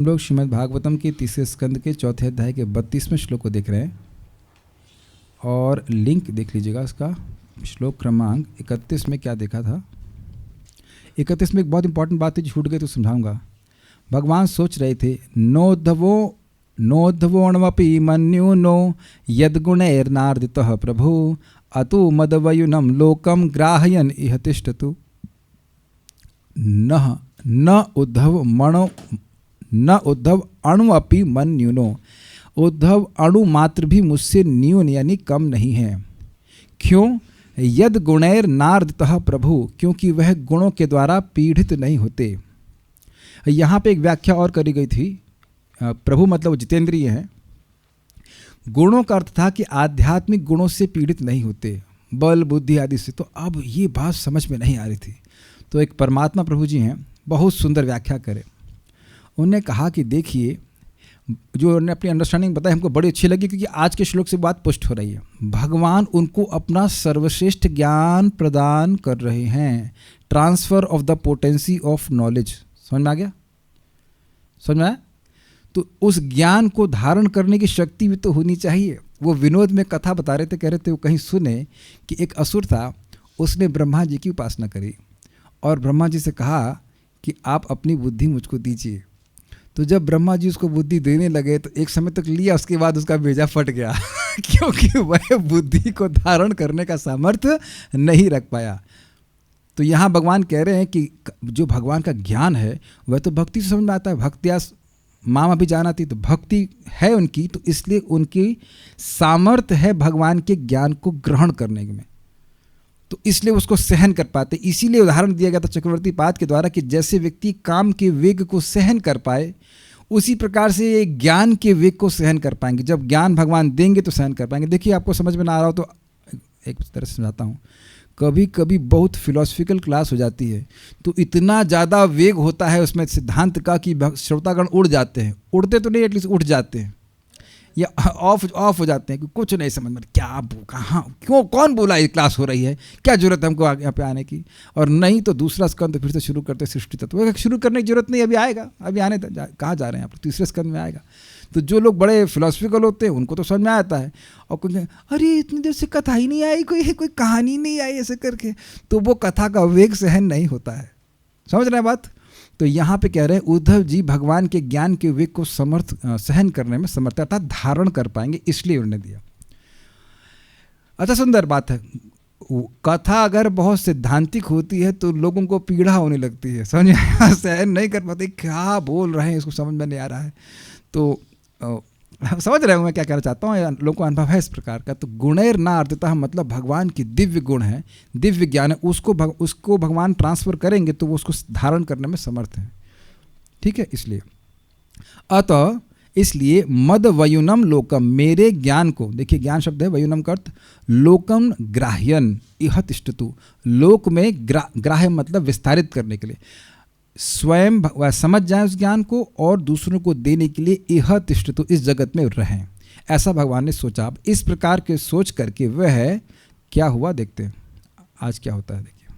हम लोग श्रीमद् भागवतम के तीसरे स्कंद के चौथे अध्याय के 32वें श्लोक को देख रहे हैं और लिंक देख लीजिएगा उसका। श्लोक क्रमांक 31 में क्या देखा था। 31 में एक बहुत इंपॉर्टेंट बात थी जो छूट गई तो समझाऊंगा। भगवान सोच रहे थे नोद्धवोणमपि मन्युनो यद्गुणैर्नार्दितः प्रभु अतो मदवयुनं लोकम ग्राहयन् इह तिष्ठतु। न उद्धव अणु अपि मन्युनो। उद्धव अणु मात्र भी मुझसे न्यून यानी कम नहीं है। क्यों? यद गुणैर नार्दितः प्रभु, क्योंकि वह गुणों के द्वारा पीड़ित नहीं होते। यहाँ पे एक व्याख्या और करी गई थी। प्रभु मतलब जितेंद्रिय हैं। गुणों का अर्थ था कि आध्यात्मिक गुणों से पीड़ित नहीं होते, बल बुद्धि आदि से। तो अब ये बात समझ में नहीं आ रही थी। तो एक परमात्मा प्रभु जी हैं, बहुत सुंदर व्याख्या करे। उन्होंने कहा कि देखिए, जो उन्होंने अपनी अंडरस्टैंडिंग बताई हमको बड़ी अच्छी लगी, क्योंकि आज के श्लोक से बात पुष्ट हो रही है। भगवान उनको अपना सर्वश्रेष्ठ ज्ञान प्रदान कर रहे हैं। Transfer of the potency of knowledge. समझ में आ गया? समझ में आया? तो उस ज्ञान को धारण करने की शक्ति भी तो होनी चाहिए। वो विनोद में कथा बता रहे थे, कह रहे थे वो कहीं सुने कि एक असुर था, उसने ब्रह्मा जी की उपासना करी और ब्रह्मा जी से कहा कि आप अपनी बुद्धि मुझको दीजिए। तो जब ब्रह्मा जी उसको बुद्धि देने लगे तो एक समय तक लिया, उसके बाद उसका बेजा फट गया क्योंकि वह बुद्धि को धारण करने का सामर्थ्य नहीं रख पाया। तो यहाँ भगवान कह रहे हैं कि जो भगवान का ज्ञान है वह तो भक्ति से समझ में आता है। भक्तिया माम अभी जानाती, तो भक्ति है उनकी, तो इसलिए उनकी सामर्थ्य है भगवान के ज्ञान को ग्रहण करने में, तो इसलिए उसको सहन कर पाते। इसीलिए उदाहरण दिया गया था चक्रवर्ती पाद के द्वारा कि जैसे व्यक्ति काम के वेग को सहन कर पाए, उसी प्रकार से ज्ञान के वेग को सहन कर पाएंगे। जब ज्ञान भगवान देंगे तो सहन कर पाएंगे। देखिए, आपको समझ में ना आ रहा हो तो एक तरह से समझाता हूँ। कभी कभी बहुत फिलोसफिकल क्लास हो जाती है तो इतना ज़्यादा वेग होता है उसमें सिद्धांत का कि श्रोतागण उड़ जाते हैं। उड़ते तो नहीं, एटलीस्ट उठ जाते हैं या ऑफ हो जाते हैं कि कुछ नहीं समझ में, क्या कहाँ क्यों कौन बोला ये क्लास हो रही है, क्या जरूरत है हमको यहाँ पे आने की। और नहीं तो दूसरा स्कंद फिर से शुरू करते सृष्टि तत्व। शुरू करने की जरूरत नहीं, अभी आएगा, अभी आने कहाँ जा रहे हैं आप, तीसरे स्कंद में आएगा। तो जो लोग बड़े फिलोसफिकल होते हैं उनको तो समझ में आता है, और कोई अरे इतनी देर से कथा ही नहीं आई, कोई कहानी नहीं आई ऐसे करके, तो वो कथा का वेग सहन नहीं होता है। समझ रहे हैं बात? तो यहाँ पे कह रहे हैं उद्धव जी भगवान के ज्ञान के वेग को सहन करने में समर्थ अर्थात धारण कर पाएंगे, इसलिए उन्होंने दिया। अच्छा, सुंदर बात है। कथा अगर बहुत सिद्धांतिक होती है तो लोगों को पीड़ा होने लगती है, समझ सहन नहीं कर पाते, क्या बोल रहे हैं इसको समझ में नहीं आ रहा है। तो समझ रहे हो मैं क्या कहना चाहता हूँ? लोगों को अनुभव है इस प्रकार का। तो गुणैर ना अर्थितः मतलब भगवान की दिव्य गुण है, दिव्य ज्ञान है, उसको भगवान ट्रांसफर करेंगे तो वो उसको धारण करने में समर्थ है। ठीक है, इसलिए अतः इसलिए मद वयुनम लोकम, मेरे ज्ञान को, देखिए ज्ञान शब्द है, वयुनम का अर्थ लोकम ग्राह्यन इह तिष्ठतु। लोक में ग्राह्य मतलब विस्तारित करने के लिए, स्वयं वह समझ जाए उस ज्ञान को और दूसरों को देने के लिए इह तिष्ठतु, इस जगत में रहें, ऐसा भगवान ने सोचा। अब इस प्रकार के सोच करके वह क्या हुआ देखते हैं आज क्या होता है। देखिए,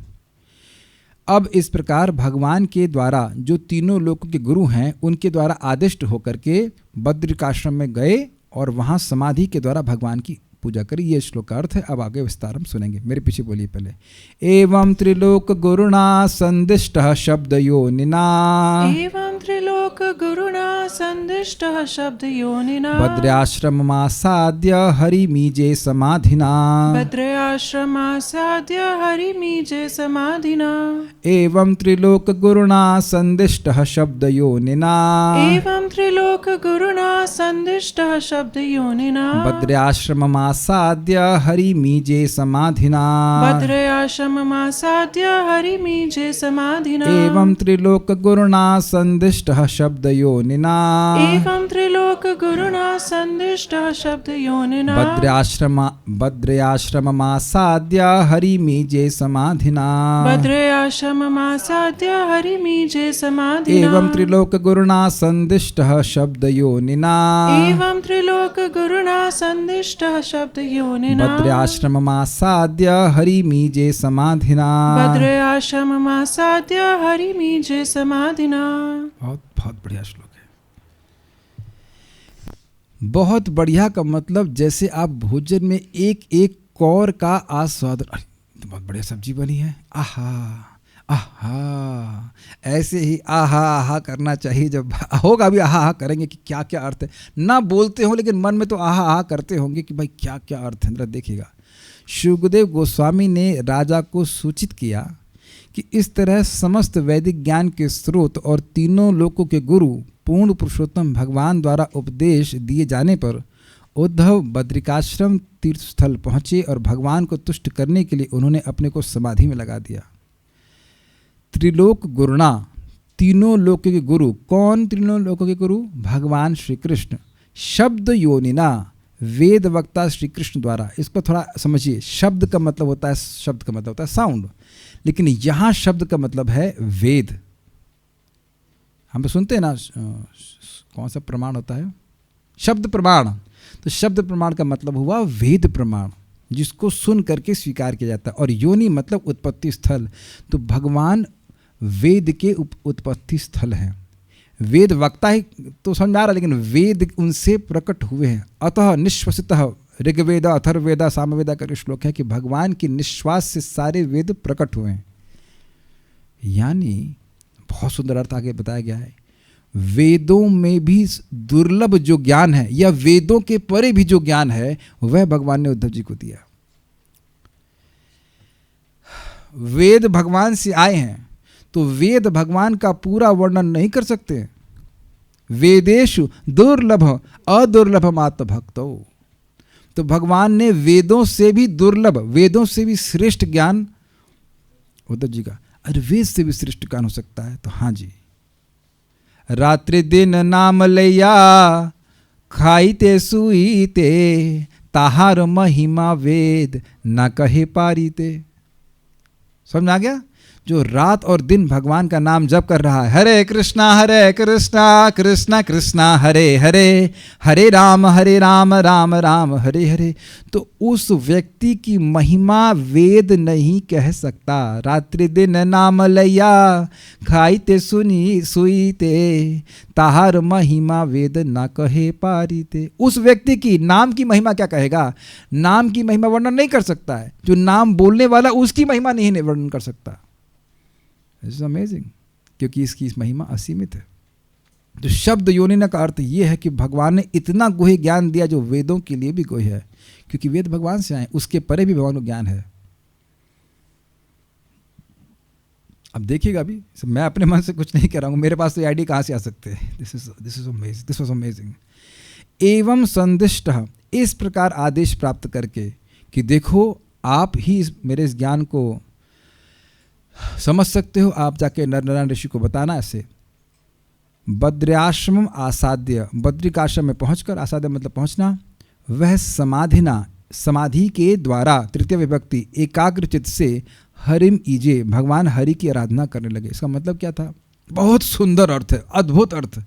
अब इस प्रकार भगवान के द्वारा जो तीनों लोकों के गुरु हैं उनके द्वारा आदिष्ट होकर के बद्रिकाश्रम में गए और वहाँ समाधि के द्वारा भगवान की पूजा करी। ये श्लोक का अर्थ है। अब आगे विस्तार हम सुनेंगे, मेरे पीछे बोलिए पहले। एवं त्रिलोक गुरुणा संदिष्टः शब्द योनिना, एवं त्रिलोक गुरुणा संदिष्टः शब्द योनिना, भद्राश्रममासाद्य हरिमीजे समाधिना, भद्राश्रमासाद्य हरिमीजे समाधिना। एवं त्रिलोक गुरुणा संदिष्टः शब्द योनिना, एवं त्रिलोक गुरुणा संदिष्टः शब्द योनिना, भद्राश्रममासाद्य हरिमीजे समाधिना, भद्राश्रममासाद्य हरिमीजे समाधिना। एवं त्रिलोक गुरुणा संदिष्टः शब्द योनिना, एवं त्रिलोक गुरुणा संदिष्टः शब्द योनिना, भद्राश्रममासाद्य हरिमीजे समाधिना, भद्राश्रममासाद्य हरिमीजे समाधिना। एवं त्रिलोक गुरुणा संदिष्टः शब्द योनिना, एवं त्रिलोक गुरुणा संदिष्टः शब्द योनिना, भद्राश्रममासाद्य हरिमीजे समाधिना, भद्राश्रममासाद्य हरिमीजे समाधिना। बहुत बहुत बढ़िया श्लोक है। बहुत बढ़िया का मतलब जैसे आप भोजन में एक एक कौर का आस्वादन, तो बहुत बढ़िया सब्जी बनी है, आहा आहा, ऐसे ही आहा आहा करना चाहिए। जब होगा भी आहा आहा करेंगे कि क्या क्या अर्थ है, ना बोलते हो लेकिन मन में तो आहा आहा करते होंगे कि भाई क्या क्या अर्थ है। देखिएगा, शुकदेव गोस्वामी ने राजा को सूचित किया कि इस तरह समस्त वैदिक ज्ञान के स्रोत और तीनों लोकों के गुरु पूर्ण पुरुषोत्तम भगवान द्वारा उपदेश दिए जाने पर उद्धव बद्रिकाश्रम तीर्थ स्थल पहुँचे और भगवान को तुष्ट करने के लिए उन्होंने अपने को समाधि में लगा दिया। त्रिलोक गुरुणा, तीनों लोकों के गुरु, कौन तीनों लोकों के गुरु? भगवान श्री कृष्ण। शब्द योनिना, वेद वक्ता श्री कृष्ण द्वारा। इसको थोड़ा समझिए, शब्द का मतलब होता है, शब्द का मतलब होता है साउंड, लेकिन यहाँ शब्द का मतलब है वेद। हम तो सुनते हैं ना, कौन सा प्रमाण होता है? शब्द प्रमाण। तो शब्द प्रमाण का मतलब हुआ वेद प्रमाण, जिसको सुन करके स्वीकार किया जाता है। और योनि मतलब उत्पत्ति स्थल, तो भगवान वेद के उत्पत्ति स्थल हैं। वेद वक्ता ही तो समझ आ रहा, लेकिन वेद उनसे प्रकट हुए हैं। अतः निश्वसितः, ऋग्वेद अथर्ववेद सामवेद का श्लोक है कि भगवान की निश्वास से सारे वेद प्रकट हुए हैं। यानी बहुत सुंदर अर्थ आगे बताया गया है, वेदों में भी दुर्लभ जो ज्ञान है या वेदों के परे भी जो ज्ञान है वह भगवान ने उद्धव जी को दिया। वेद भगवान से आए हैं तो वेद भगवान का पूरा वर्णन नहीं कर सकते। वेदेषु दुर्लभ अदुर्लभ मात्र भक्तो, तो भगवान ने वेदों से भी दुर्लभ, वेदों से भी श्रेष्ठ ज्ञान उद्धव जी का। अरे वेद से भी श्रेष्ठ ज्ञान हो सकता है? तो हाँ जी। रात्रि दिन नाम लैया खाईते सुईते, ताहार महिमा वेद न कहे पारीते। समझ आ गया? जो रात और दिन भगवान का नाम जप कर रहा है, हरे कृष्णा कृष्णा कृष्णा हरे हरे, हरे राम राम राम हरे हरे, तो उस व्यक्ति की महिमा वेद नहीं कह सकता। रात्रि दिन नाम लैया खाईते सुनी सुईते, ताहार महिमा वेद न कहे पारीते। उस व्यक्ति की नाम की महिमा क्या कहेगा? नाम की महिमा वर्णन नहीं कर सकता है। जो नाम बोलने वाला उसकी महिमा नहीं वर्णन कर सकता। This is amazing, क्योंकि इसकी इस महिमा असीमित है। तो शब्द योनिना का अर्थ यह है कि भगवान ने इतना गुह्य ज्ञान दिया जो वेदों के लिए भी गुह्य है, क्योंकि वेद भगवान से आए, उसके परे भी भगवान को ज्ञान है। अब देखिएगा, अभी मैं अपने मन से कुछ नहीं कह रहा हूँ, मेरे पास तो आइडिया कहाँ से आ सकते हैं। This was amazing. एवं संदिष्ट, इस प्रकार आदेश प्राप्त करके कि देखो आप ही मेरे इस ज्ञान को समझ सकते हो, आप जाके नर नारायण ऋषि को बताना। ऐसे बद्र्याश्रम आसाद्य, बद्रिकाश्रम में पहुंचकर, आसाद्य मतलब पहुंचना, वह समाधिना, समाधि के द्वारा, तृतीय विभक्ति, एकाग्रचित से हरिम ईजे, भगवान हरि की आराधना करने लगे। इसका मतलब क्या था? बहुत सुंदर अर्थ है, अद्भुत अर्थ,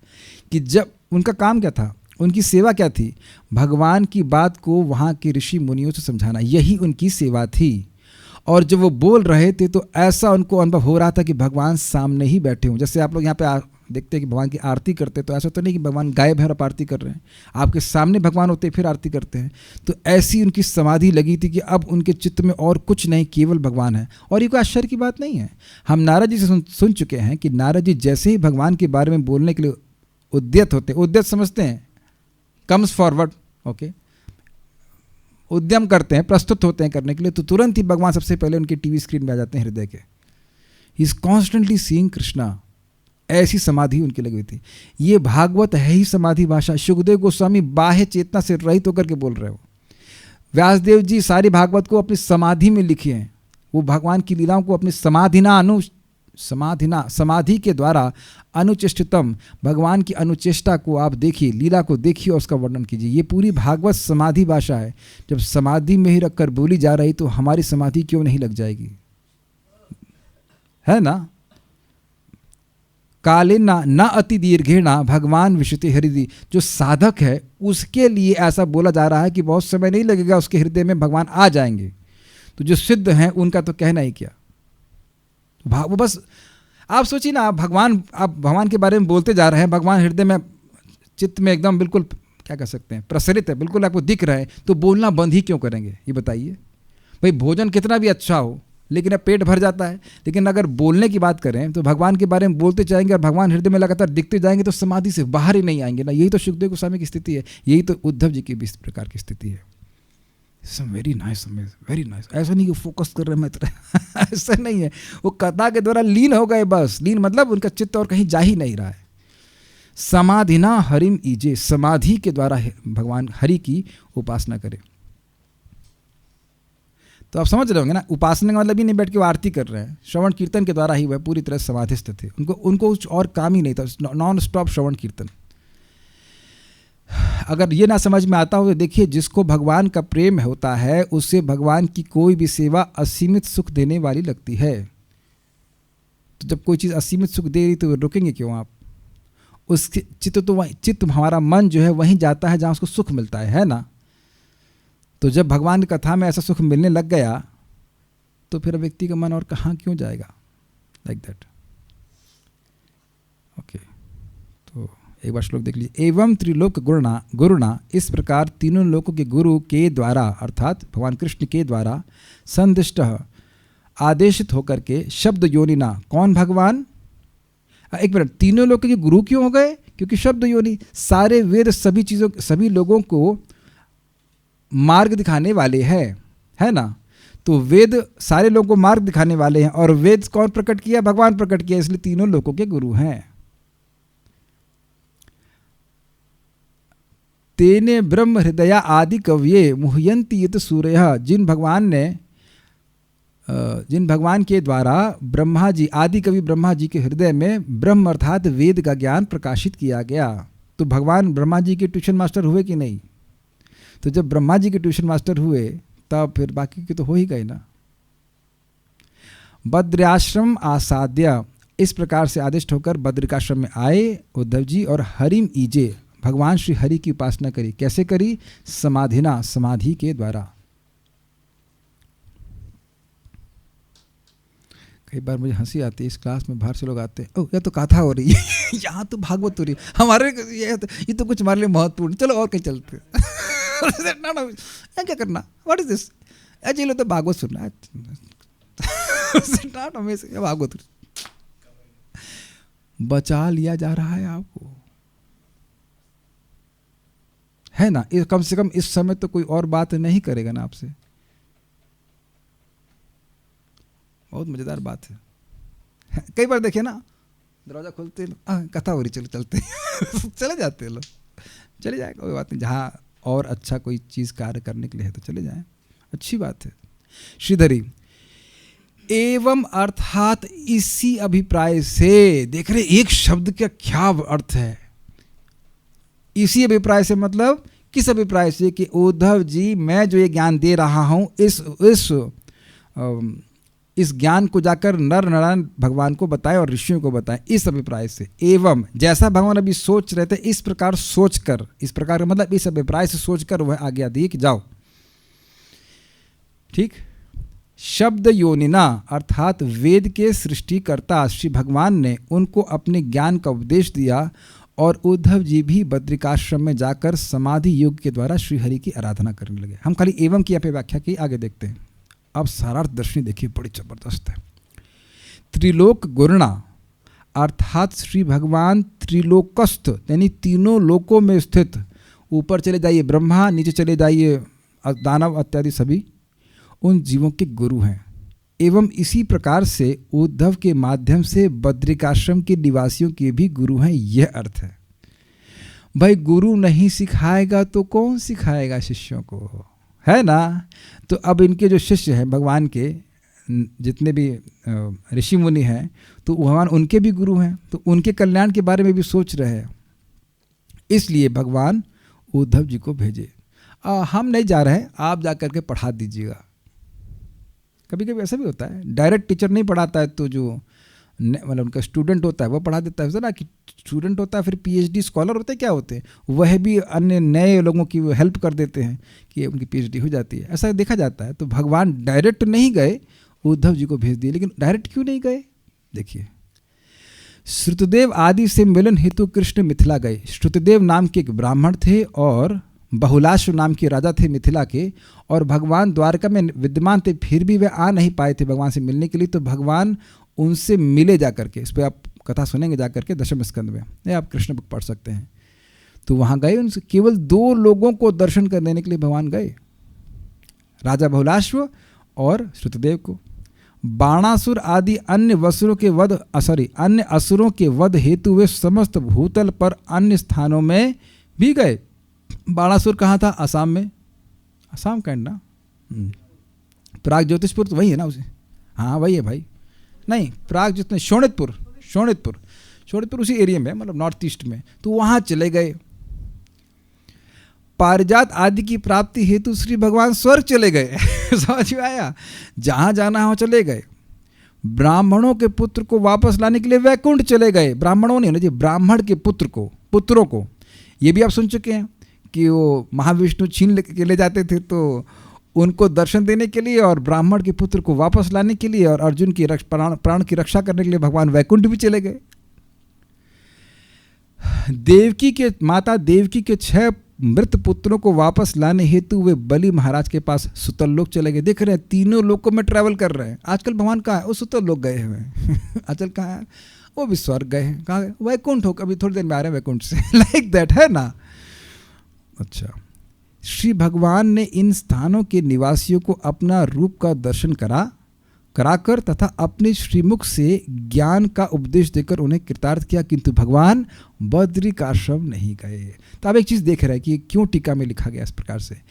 कि जब उनका काम क्या था, उनकी सेवा क्या थी? भगवान की बात को वहाँ के ऋषि मुनियों से समझाना, यही उनकी सेवा थी। और जब वो बोल रहे थे तो ऐसा उनको अनुभव हो रहा था कि भगवान सामने ही बैठे हों। जैसे आप लोग यहाँ पे देखते हैं कि भगवान की आरती करते, तो ऐसा तो नहीं कि भगवान गायब है और आप आरती कर रहे हैं, आपके सामने भगवान होते फिर आरती करते हैं। तो ऐसी उनकी समाधि लगी थी कि अब उनके चित्त में और कुछ नहीं, केवल भगवान है। और ये कोई आश्चर्य की बात नहीं है। हम नारद जी से सुन चुके हैं कि नारद जी जैसे ही भगवान के बारे में बोलने के लिए उद्यत होते, उद्यत समझते हैं, कम्स फॉरवर्ड, ओके, उद्यम करते हैं, प्रस्तुत होते हैं करने के लिए, तो तुरंत ही भगवान सबसे पहले उनकी टीवी स्क्रीन में आ जाते हैं हृदय के। He is constantly seeing Krishna. ऐसी समाधि उनकी लगी हुई थी। ये भागवत है ही समाधि भाषा। शुकदेव गोस्वामी बाह्य चेतना से रहित होकर के बोल रहे हो। व्यासदेव जी सारी भागवत को अपनी समाधि में लिखे हैं। वो भगवान की लीलाओं को अपनी समाधि के द्वारा अनुचेष्टितम, भगवान की अनुचेष्टा को आप देखिए, लीला को देखिए और उसका वर्णन कीजिए। ये पूरी भागवत समाधि भाषा है। जब समाधि में ही रखकर बोली जा रही तो हमारी समाधि क्यों नहीं लग जाएगी, है ना? कालिना न अति दीर्घेणा भगवान विशति हृदय, जो साधक है उसके लिए ऐसा बोला जा रहा है कि बहुत समय नहीं लगेगा, उसके हृदय में भगवान आ जाएंगे। तो जो सिद्ध हैं उनका तो कहना ही क्या, वो बस आप सोचिए ना, आप भगवान के बारे में बोलते जा रहे हैं, भगवान हृदय में, चित्त में एकदम बिल्कुल क्या कह सकते हैं, प्रसरित है, बिल्कुल आपको दिख रहा है, तो बोलना बंद ही क्यों करेंगे ये बताइए। भाई भोजन कितना भी अच्छा हो लेकिन अब पेट भर जाता है, लेकिन अगर बोलने की बात करें तो भगवान के बारे में बोलते जाएंगे और भगवान हृदय में लगातार दिखते जाएंगे तो समाधि से बाहर ही नहीं आएंगे ना। यही तो सुखदेव गोस्वामी की स्थिति है, यही तो उद्धव जी की भी इस प्रकार की स्थिति है। Very nice, very nice. ऐसा नहीं कि फोकस कर रहे मैं ऐसा नहीं है, वो कथा के द्वारा लीन हो गए, बस लीन मतलब उनका चित्त और कहीं जा ही नहीं रहा है। समाधिना हरिम ईजे, समाधि के द्वारा भगवान हरि की उपासना करें। तो आप समझ रहे होंगे ना, उपासना का मतलब ही नहीं बैठ के वो आरती कर रहे हैं, श्रवण कीर्तन के द्वारा ही वह पूरी तरह समाधिस्थ थे। उनको कुछ और काम ही नहीं था, नॉन स्टॉप श्रवण कीर्तन। अगर ये ना समझ में आता हो तो देखिए, जिसको भगवान का प्रेम होता है उससे भगवान की कोई भी सेवा असीमित सुख देने वाली लगती है। तो जब कोई चीज़ असीमित सुख दे रही तो रुकेंगे क्यों आप? उसके चित्त हमारा मन जो है वहीं जाता है जहाँ उसको सुख मिलता है ना। तो जब भगवान की कथा में ऐसा सुख मिलने लग गया तो फिर व्यक्ति का मन और कहाँ क्यों जाएगा, लाइक दैट। ओके, तो एक बार श्लोक देख लीजिए। एवं त्रिलोक गुरुणा, इस प्रकार तीनों लोकों के गुरु के द्वारा अर्थात भगवान कृष्ण के द्वारा संदिष्ट आदेशित होकर के शब्द योनिना, कौन भगवान? एक मिनट, तीनों लोगों के गुरु क्यों हो गए? क्योंकि शब्द योनि, सारे वेद सभी चीज़ों सभी लोगों को मार्ग दिखाने वाले हैं, है ना। तो वेद सारे लोगों को मार्ग दिखाने वाले हैं और वेद कौन प्रकट किया? भगवान प्रकट किया, इसलिए तीनों लोगों के गुरु हैं। तेने ब्रह्म हृदया आदि कव्ये मुह्यंति यत सूर्यः, जिन भगवान के द्वारा ब्रह्मा जी, आदि कवि ब्रह्मा जी के हृदय में ब्रह्म अर्थात वेद का ज्ञान प्रकाशित किया गया। तो भगवान ब्रह्मा जी के ट्यूशन मास्टर हुए कि नहीं? तो जब ब्रह्मा जी के ट्यूशन मास्टर हुए तब फिर बाकी के तो हो ही गए ना। बद्राश्रम आसाद्य, इस प्रकार से आदिष्ट होकर बद्रिकाश्रम में आए उद्धव जी और हरिम ईजे, भगवान श्री हरि की उपासना करी। कैसे करी? समाधिना, समाधि के द्वारा। कई बार मुझे हंसी आती है, इस क्लास में बाहर से लोग आते हैं, ओह यह तो कथा हो रही है यहाँ तो भागवत हो रही है, हमारे ये तो कुछ हमारे लिए महत्वपूर्ण, चलो और कहीं चलते ना क्या करना, व्हाट इज दिस, चलो तो भागवत सुनना है भागवत। बचा लिया जा रहा है आपको, है ना। कम से कम इस समय तो कोई और बात नहीं करेगा ना आपसे। बहुत मजेदार बात है। कई बार देखिए ना, दरवाजा खोलते कथा हो रही, चलो चलते चले जाते लोग, चले जाए, कोई बात नहीं, जहाँ और अच्छा कोई चीज़ कार्य करने के लिए है तो चले जाएं, अच्छी बात है। श्रीधरी, एवं अर्थात इसी अभिप्राय से, देख रहे एक शब्द का क्या अर्थ है। इसी अभिप्राय से मतलब किस अभिप्राय से? कि उद्धव जी मैं जो ये ज्ञान दे रहा हूँ इस ज्ञान को जाकर नर नारायण भगवान को बताएं और ऋषियों को बताएं, इस अभिप्राय से। एवं जैसा भगवान अभी सोच रहे थे इस प्रकार सोचकर, इस प्रकार का मतलब इस अभिप्राय से सोचकर वह आज्ञा दी कि जाओ, ठीक। शब्द योनिना अर्थात वेद के सृष्टिकर्ता श्री भगवान ने उनको अपने ज्ञान का उपदेश दिया और उद्धव जी भी बद्रिकाश्रम में जाकर समाधि योग के द्वारा श्रीहरि की आराधना करने लगे। हम खाली एवं की यहाँ पे व्याख्या की, आगे देखते हैं। अब सारार्थ दर्शनी देखिए, बड़ी जबरदस्त है। त्रिलोक गुरुणा अर्थात श्री भगवान त्रिलोकस्थ, यानी तीनों लोकों में स्थित, ऊपर चले जाइए ब्रह्मा, नीचे चले जाइए दानव इत्यादि सभी, उन जीवों के गुरु हैं। एवं इसी प्रकार से उद्धव के माध्यम से बद्रिकाश्रम के निवासियों के भी गुरु हैं, यह अर्थ है। भाई गुरु नहीं सिखाएगा तो कौन सिखाएगा शिष्यों को, है ना। तो अब इनके जो शिष्य हैं भगवान के, जितने भी ऋषि मुनि हैं, तो भगवान उनके भी गुरु हैं, तो उनके कल्याण के बारे में भी सोच रहे हैं। इसलिए भगवान उद्धव जी को भेजे, हम नहीं जा रहे हैं, आप जा करके पढ़ा दीजिएगा। कभी कभी ऐसा भी होता है, डायरेक्ट टीचर नहीं पढ़ाता है तो जो मतलब उनका स्टूडेंट होता है वो पढ़ा देता है ना, कि स्टूडेंट होता है फिर पीएचडी स्कॉलर होते हैं, क्या होते हैं, वह भी अन्य नए लोगों की हेल्प कर देते हैं कि उनकी पीएचडी हो जाती है, ऐसा देखा जाता है। तो भगवान डायरेक्ट नहीं गए, उद्धव जी को भेज दिए। लेकिन डायरेक्ट क्यों नहीं गए? देखिए, श्रुतदेव आदि से मिलन हेतु कृष्ण मिथिला गए। श्रुतदेव नाम के एक ब्राह्मण थे और बहुलाश्व नाम के राजा थे मिथिला के, और भगवान द्वारका में विद्यमान थे, फिर भी वे आ नहीं पाए थे भगवान से मिलने के लिए। तो भगवान उनसे मिले जा करके, इस पर आप कथा सुनेंगे जा करके दशम स्कंद में, या आप कृष्ण बुक पढ़ सकते हैं। तो वहाँ गए, उनसे केवल 2 लोगों को दर्शन कर देने के लिए भगवान गए, राजा बहुलाश्व और श्रुतदेव को। बाणासुर आदि अन्य अन्य असुरों के वध हेतु वे समस्त भूतल पर अन्य स्थानों में भी गए। बाणासुर कहाँ था? असम में, असम कैंड ना, प्राग ज्योतिषपुर तो वही है ना उसे, हाँ वही है भाई, नहीं प्राग जितने शोणितपुर उसी एरिया में, मतलब नॉर्थ ईस्ट में। तो वहाँ चले गए। पारिजात आदि की प्राप्ति हेतु श्री भगवान स्वर्ग चले गए। समझ में आया? जहाँ जाना है वहाँ चले गए। ब्राह्मणों के पुत्र को वापस लाने के लिए वैकुंठ चले गए। ब्राह्मणों नहीं होना चाहिए, ब्राह्मण के पुत्रों को। ये भी आप सुन चुके हैं कि वो महाविष्णु छीन के ले जाते थे, तो उनको दर्शन देने के लिए और ब्राह्मण के पुत्र को वापस लाने के लिए और अर्जुन की प्राण की रक्षा करने के लिए भगवान वैकुंठ भी चले गए। माता देवकी के 6 मृत पुत्रों को वापस लाने हेतु वे बलि महाराज के पास सुतल लोक चले गए। देख रहे हैं, तीनों लोकों में ट्रैवल कर रहे हैं। आजकल भगवान कहाँ है? वो सुतल लोक गए हुए हैं। आजकल कहाँ है? वो भी स्वर्ग गए हैं। कहाँ गए? वैकुंठ हो, अभी थोड़ी देर में आ रहे हैं वैकुंठ से। लाइक दैट है ना। अच्छा, श्री भगवान ने इन स्थानों के निवासियों को अपना रूप का दर्शन कराकर तथा अपने श्रीमुख से ज्ञान का उपदेश देकर उन्हें कृतार्थ किया, किंतु भगवान बद्रिकाश्रम नहीं गए। तो आप एक चीज़ देख रहे हैं कि क्यों टीका में लिखा गया इस प्रकार से,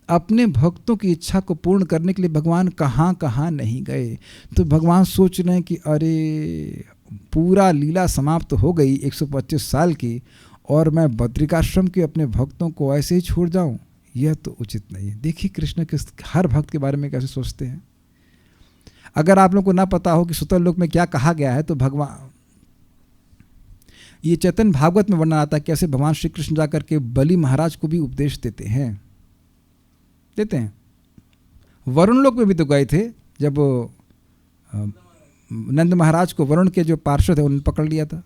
अपने भक्तों की इच्छा को पूर्ण करने के लिए भगवान कहाँ कहाँ नहीं गए। तो भगवान सोच रहे हैं कि अरे पूरा लीला समाप्त हो गई 125 साल की, और मैं बद्रिकाश्रम के अपने भक्तों को ऐसे ही छोड़ जाऊं, यह तो उचित नहीं है। देखिए कृष्ण किस हर भक्त के बारे में कैसे सोचते हैं। अगर आप लोग को ना पता हो कि सुतल लोक में क्या कहा गया है, तो भगवान, ये चैतन्य भागवत में वर्णन आता है कैसे भगवान श्री कृष्ण जाकर के बलि महाराज को भी उपदेश देते हैं। वरुण लोक में भी तो गए थे, जब नंद महाराज को वरुण के जो पार्षद है उन्होंने पकड़ लिया था।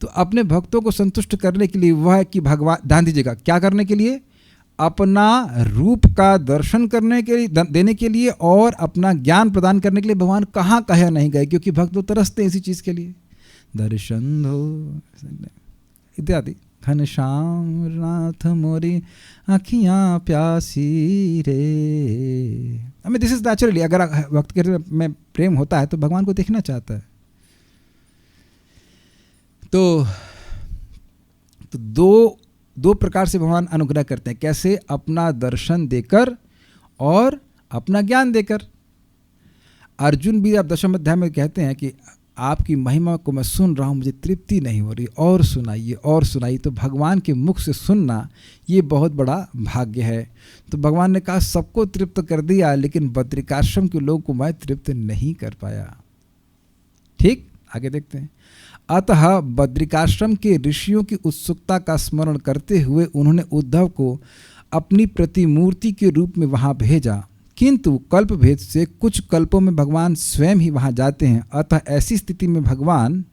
तो अपने भक्तों को संतुष्ट करने के लिए वह है कि भगवान, ध्यान दीजिएगा, क्या करने के लिए? अपना रूप का दर्शन करने के लिए, देने के लिए, और अपना ज्ञान प्रदान करने के लिए भगवान कहाँ कहाँ नहीं गए, क्योंकि भक्त लोग तरसते हैं इसी चीज़ के लिए। दर्शन दो इत्यादि। घनश्याम नाथ मोरी आँखियाँ प्यासी रे। हमें दिस इज नेचुरली, अगर भक्त के में प्रेम होता है तो भगवान को देखना चाहता है। तो दो प्रकार से भगवान अनुग्रह करते हैं। कैसे? अपना दर्शन देकर और अपना ज्ञान देकर। अर्जुन भी आप दशम अध्याय में कहते हैं कि आपकी महिमा को मैं सुन रहा हूँ, मुझे तृप्ति नहीं हो रही, और सुनाइए और सुनाइए। तो भगवान के मुख से सुनना ये बहुत बड़ा भाग्य है। तो भगवान ने कहा सबको तृप्त कर दिया, लेकिन बद्रिकाश्रम के लोगों को मैं तृप्त नहीं कर पाया। ठीक, आगे देखते हैं। अतः बद्रिकाश्रम के ऋषियों की उत्सुकता का स्मरण करते हुए उन्होंने उद्धव को अपनी प्रतिमूर्ति के रूप में वहाँ भेजा, किंतु कल्प भेद से कुछ कल्पों में भगवान स्वयं ही वहाँ जाते हैं। अतः ऐसी स्थिति में भगवान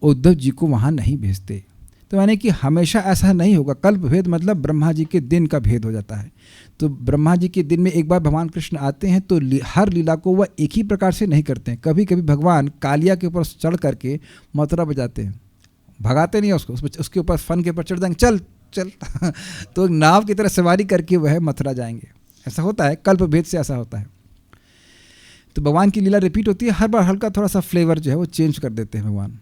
उद्धव जी को वहाँ नहीं भेजते। तो यानी कि हमेशा ऐसा नहीं होगा। कल्प भेद मतलब ब्रह्मा जी के दिन का भेद हो जाता है। तो ब्रह्मा जी के दिन में एक बार भगवान कृष्ण आते हैं, तो हर लीला को वह एक ही प्रकार से नहीं करते हैं। कभी कभी भगवान कालिया के ऊपर चढ़ करके मथुरा बजाते हैं, भगाते नहीं है उसको, उसके ऊपर फन के ऊपर चढ़ जाएंगे, चल चल तो नाव की तरह सवारी करके वह मथुरा जाएंगे। ऐसा होता है, कल्प भेद से ऐसा होता है। तो भगवान की लीला रिपीट होती है, हर बार हल्का थोड़ा सा फ्लेवर जो है वो चेंज कर देते हैं भगवान।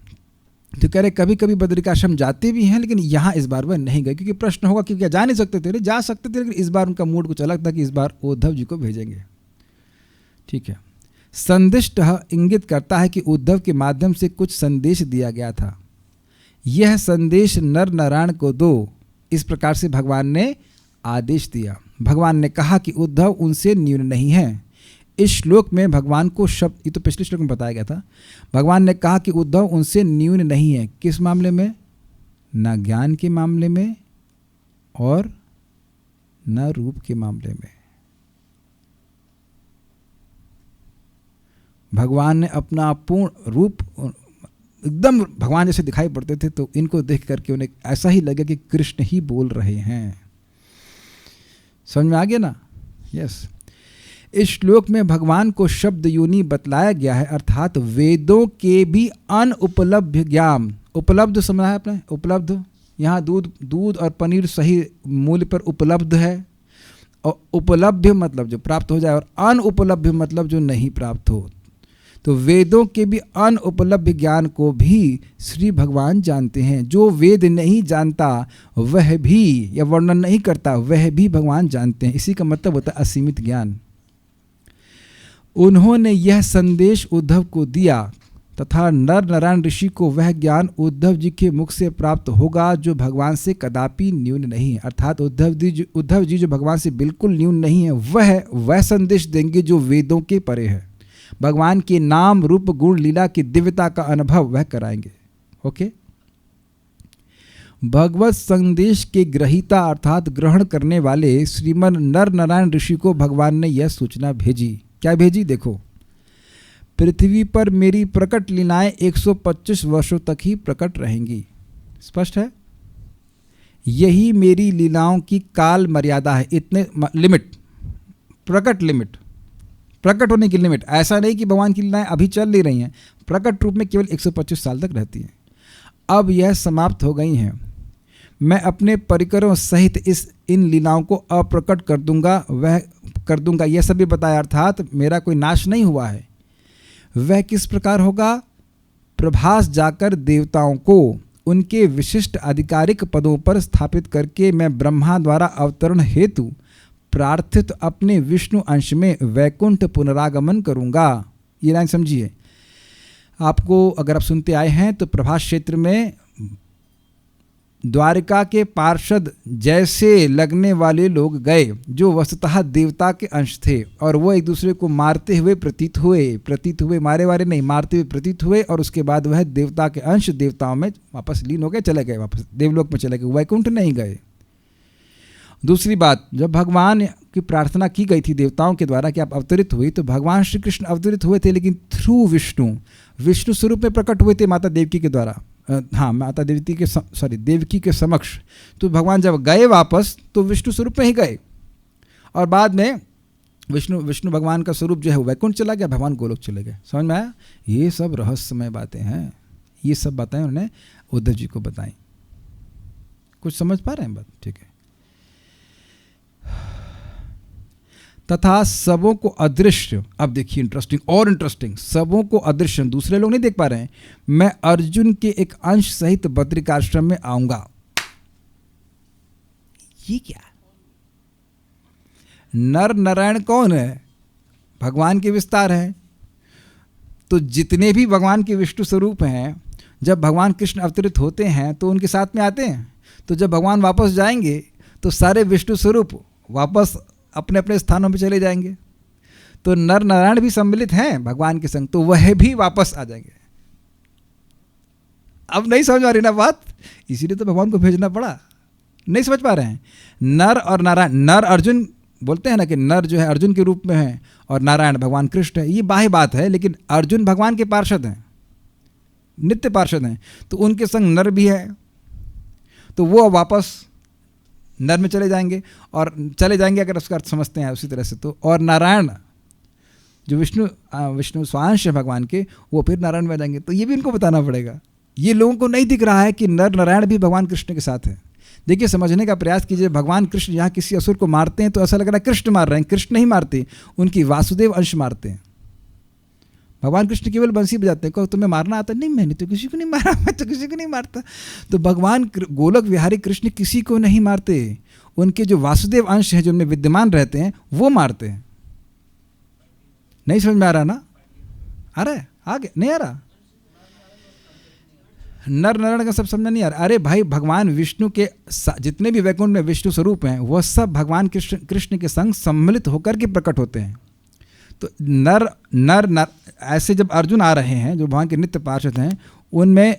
तो कह रहे कभी कभी बद्रिकाश्रम जाते भी हैं, लेकिन यहाँ इस बार वह नहीं गए, क्योंकि प्रश्न होगा कि क्या जा नहीं सकते थे? जा सकते थे, लेकिन इस बार उनका मूड कुछ अलग था कि इस बार उद्धव जी को भेजेंगे। ठीक है। संदिष्ट इंगित करता है कि उद्धव के माध्यम से कुछ संदेश दिया गया था। यह संदेश नर नारायण को दो, इस प्रकार से भगवान ने आदेश दिया। भगवान ने कहा कि उद्धव उनसे न्यून नहीं है। इस श्लोक में भगवान को शब्द, ये तो पिछले श्लोक में बताया गया था, भगवान ने कहा कि उद्धव उनसे न्यून नहीं है। किस मामले में? न ज्ञान के मामले में और न रूप के मामले में। भगवान ने अपना पूर्ण रूप एकदम भगवान जैसे दिखाई पड़ते थे, तो इनको देख करके उन्हें ऐसा ही लगे कि कृष्ण ही बोल रहे हैं। समझ में आ गया ना? यस। इस श्लोक में भगवान को शब्द योनि बतलाया गया है, अर्थात वेदों के भी अनुपलब्ध ज्ञान। उपलब्ध समझा है आपने? उपलब्ध, यहाँ दूध और पनीर सही मूल्य पर उपलब्ध है, और उपलब्ध मतलब जो प्राप्त हो जाए, और अनुपलब्ध मतलब जो नहीं प्राप्त हो। तो वेदों के भी अनुपलब्ध ज्ञान को भी श्री भगवान जानते हैं। जो वेद नहीं जानता वह भी, या वर्णन नहीं करता वह भी भगवान जानते हैं। इसी का मतलब होता है असीमित ज्ञान। उन्होंने यह संदेश उद्धव को दिया तथा नर नारायण ऋषि को वह ज्ञान उद्धव जी के मुख से प्राप्त होगा जो भगवान से कदापि न्यून नहीं है। अर्थात उद्धव जी जो भगवान से बिल्कुल न्यून नहीं है, वह संदेश देंगे जो वेदों के परे है। भगवान के नाम रूप गुण लीला की दिव्यता का अनुभव वह कराएंगे। ओके। भगवत संदेश के ग्रहीता अर्थात ग्रहण करने वाले श्रीमन नर नारायण ऋषि को भगवान ने यह सूचना भेजी। क्या भेजी? देखो, पृथ्वी पर मेरी प्रकट लीलाएं 125 वर्षों तक ही प्रकट रहेंगी। स्पष्ट है? यही मेरी लीलाओं की काल मर्यादा है। इतने लिमिट, प्रकट लिमिट, प्रकट होने की लिमिट। ऐसा नहीं कि भगवान की लीलाएं अभी चल नहीं रही हैं, प्रकट रूप में केवल 125 साल तक रहती हैं। अब यह समाप्त हो गई हैं। मैं अपने परिकरों सहित इन लीलाओं को अप्रकट कर दूंगा, वह कर दूंगा। यह सभी बताया, अर्थात मेरा कोई नाश नहीं हुआ है। वह किस प्रकार होगा? प्रभास जाकर देवताओं को उनके विशिष्ट आधिकारिक पदों पर स्थापित करके मैं ब्रह्मा द्वारा अवतरण हेतु प्रार्थित अपने विष्णु अंश में वैकुंठ पुनरागमन करूंगा। ये लाइन समझिए। आपको अगर आप सुनते आए हैं तो प्रभास क्षेत्र में द्वारिका के पार्षद जैसे लगने वाले लोग गए जो वस्तुतः देवता के अंश थे, और वो एक दूसरे को मारते हुए प्रतीत हुए, मारे वारे नहीं, मारते हुए प्रतीत हुए, और उसके बाद वह देवता के अंश देवताओं में वापस लीन हो गए, चले गए, वापस देवलोक में चले गए, वैकुंठ नहीं गए। दूसरी बात, जब भगवान की प्रार्थना की गई थी देवताओं के द्वारा कि आप अवतरित हुई, तो भगवान श्री कृष्ण अवतरित हुए थे, लेकिन थ्रू विष्णु स्वरूप में प्रकट हुए थे माता देवकी के द्वारा। माता देवकी के समक्ष। तो भगवान जब गए वापस तो विष्णु स्वरूप में ही गए, और बाद में विष्णु भगवान का स्वरूप जो है वैकुंठ चला गया, भगवान गोलोक चले गए। समझ में आया? ये सब रहस्यमय बातें हैं। ये सब बातें उन्होंने उद्धव जी को बताई। कुछ समझ पा रहे हैं बात? ठीक है। तथा सबों को अदृश्य, अब देखिए इंटरेस्टिंग, सबों को अदृश्य, दूसरे लोग नहीं देख पा रहे हैं, मैं अर्जुन के एक अंश सहित बद्रिकाश्रम में आऊंगा। ये क्या? नर नारायण कौन है? भगवान के विस्तार हैं। तो जितने भी भगवान के विष्णु स्वरूप हैं, जब भगवान कृष्ण अवतरित होते हैं तो उनके साथ में आते हैं। तो जब भगवान वापस जाएंगे तो सारे विष्णु स्वरूप वापस अपने अपने स्थानों पर चले जाएंगे। तो नर नारायण भी सम्मिलित हैं भगवान के संग, तो वह भी वापस आ जाएंगे। अब नहीं समझ आ रही ना बात? इसीलिए तो भगवान को भेजना पड़ा। नहीं समझ पा रहे हैं? नर और नारायण, नर अर्जुन बोलते हैं ना कि नर जो है अर्जुन के रूप में है और नारायण भगवान कृष्ण है। ये बाह्य बात है, लेकिन अर्जुन भगवान के पार्षद हैं, नित्य पार्षद हैं, तो उनके संग नर भी है, तो वो वापस नर में चले जाएंगे अगर उसका अर्थ समझते हैं उसी तरह से तो। और नारायण जो विष्णु स्वांश है भगवान के, वो फिर नारायण में जाएंगे। तो ये भी इनको बताना पड़ेगा। ये लोगों को नहीं दिख रहा है कि नर नारायण भी भगवान कृष्ण के साथ है। देखिए, समझने का प्रयास कीजिए। भगवान कृष्ण यहाँ किसी असुर को मारते हैं तो ऐसा लग रहा है कृष्ण मार रहे हैं। कृष्ण नहीं मारते, उनकी वासुदेव अंश मारते हैं। भगवान कृष्ण केवल बंसी बजाते हैं। कहो तुम्हें मारना आता? नहीं, मैंने तो किसी को नहीं मारा, मैं तो किसी को नहीं मारता। तो भगवान गोलक विहारी कृष्ण किसी को नहीं मारते, उनके जो वासुदेव अंश हैं जो उनमें विद्यमान रहते हैं वो मारते हैं। नहीं समझ में आ रहा ना? आ रहा है? आगे नहीं आ रहा? नर नारायण का सब समझ नहीं आ रहा? अरे भाई, भगवान विष्णु के जितने भी वैकुंठ में विष्णु स्वरूप हैं वह सब भगवान कृष्ण के संग सम्मिलित होकर के प्रकट होते हैं। तो नर ऐसे जब अर्जुन आ रहे हैं जो भगवान के नित्य पार्षद हैं, उनमें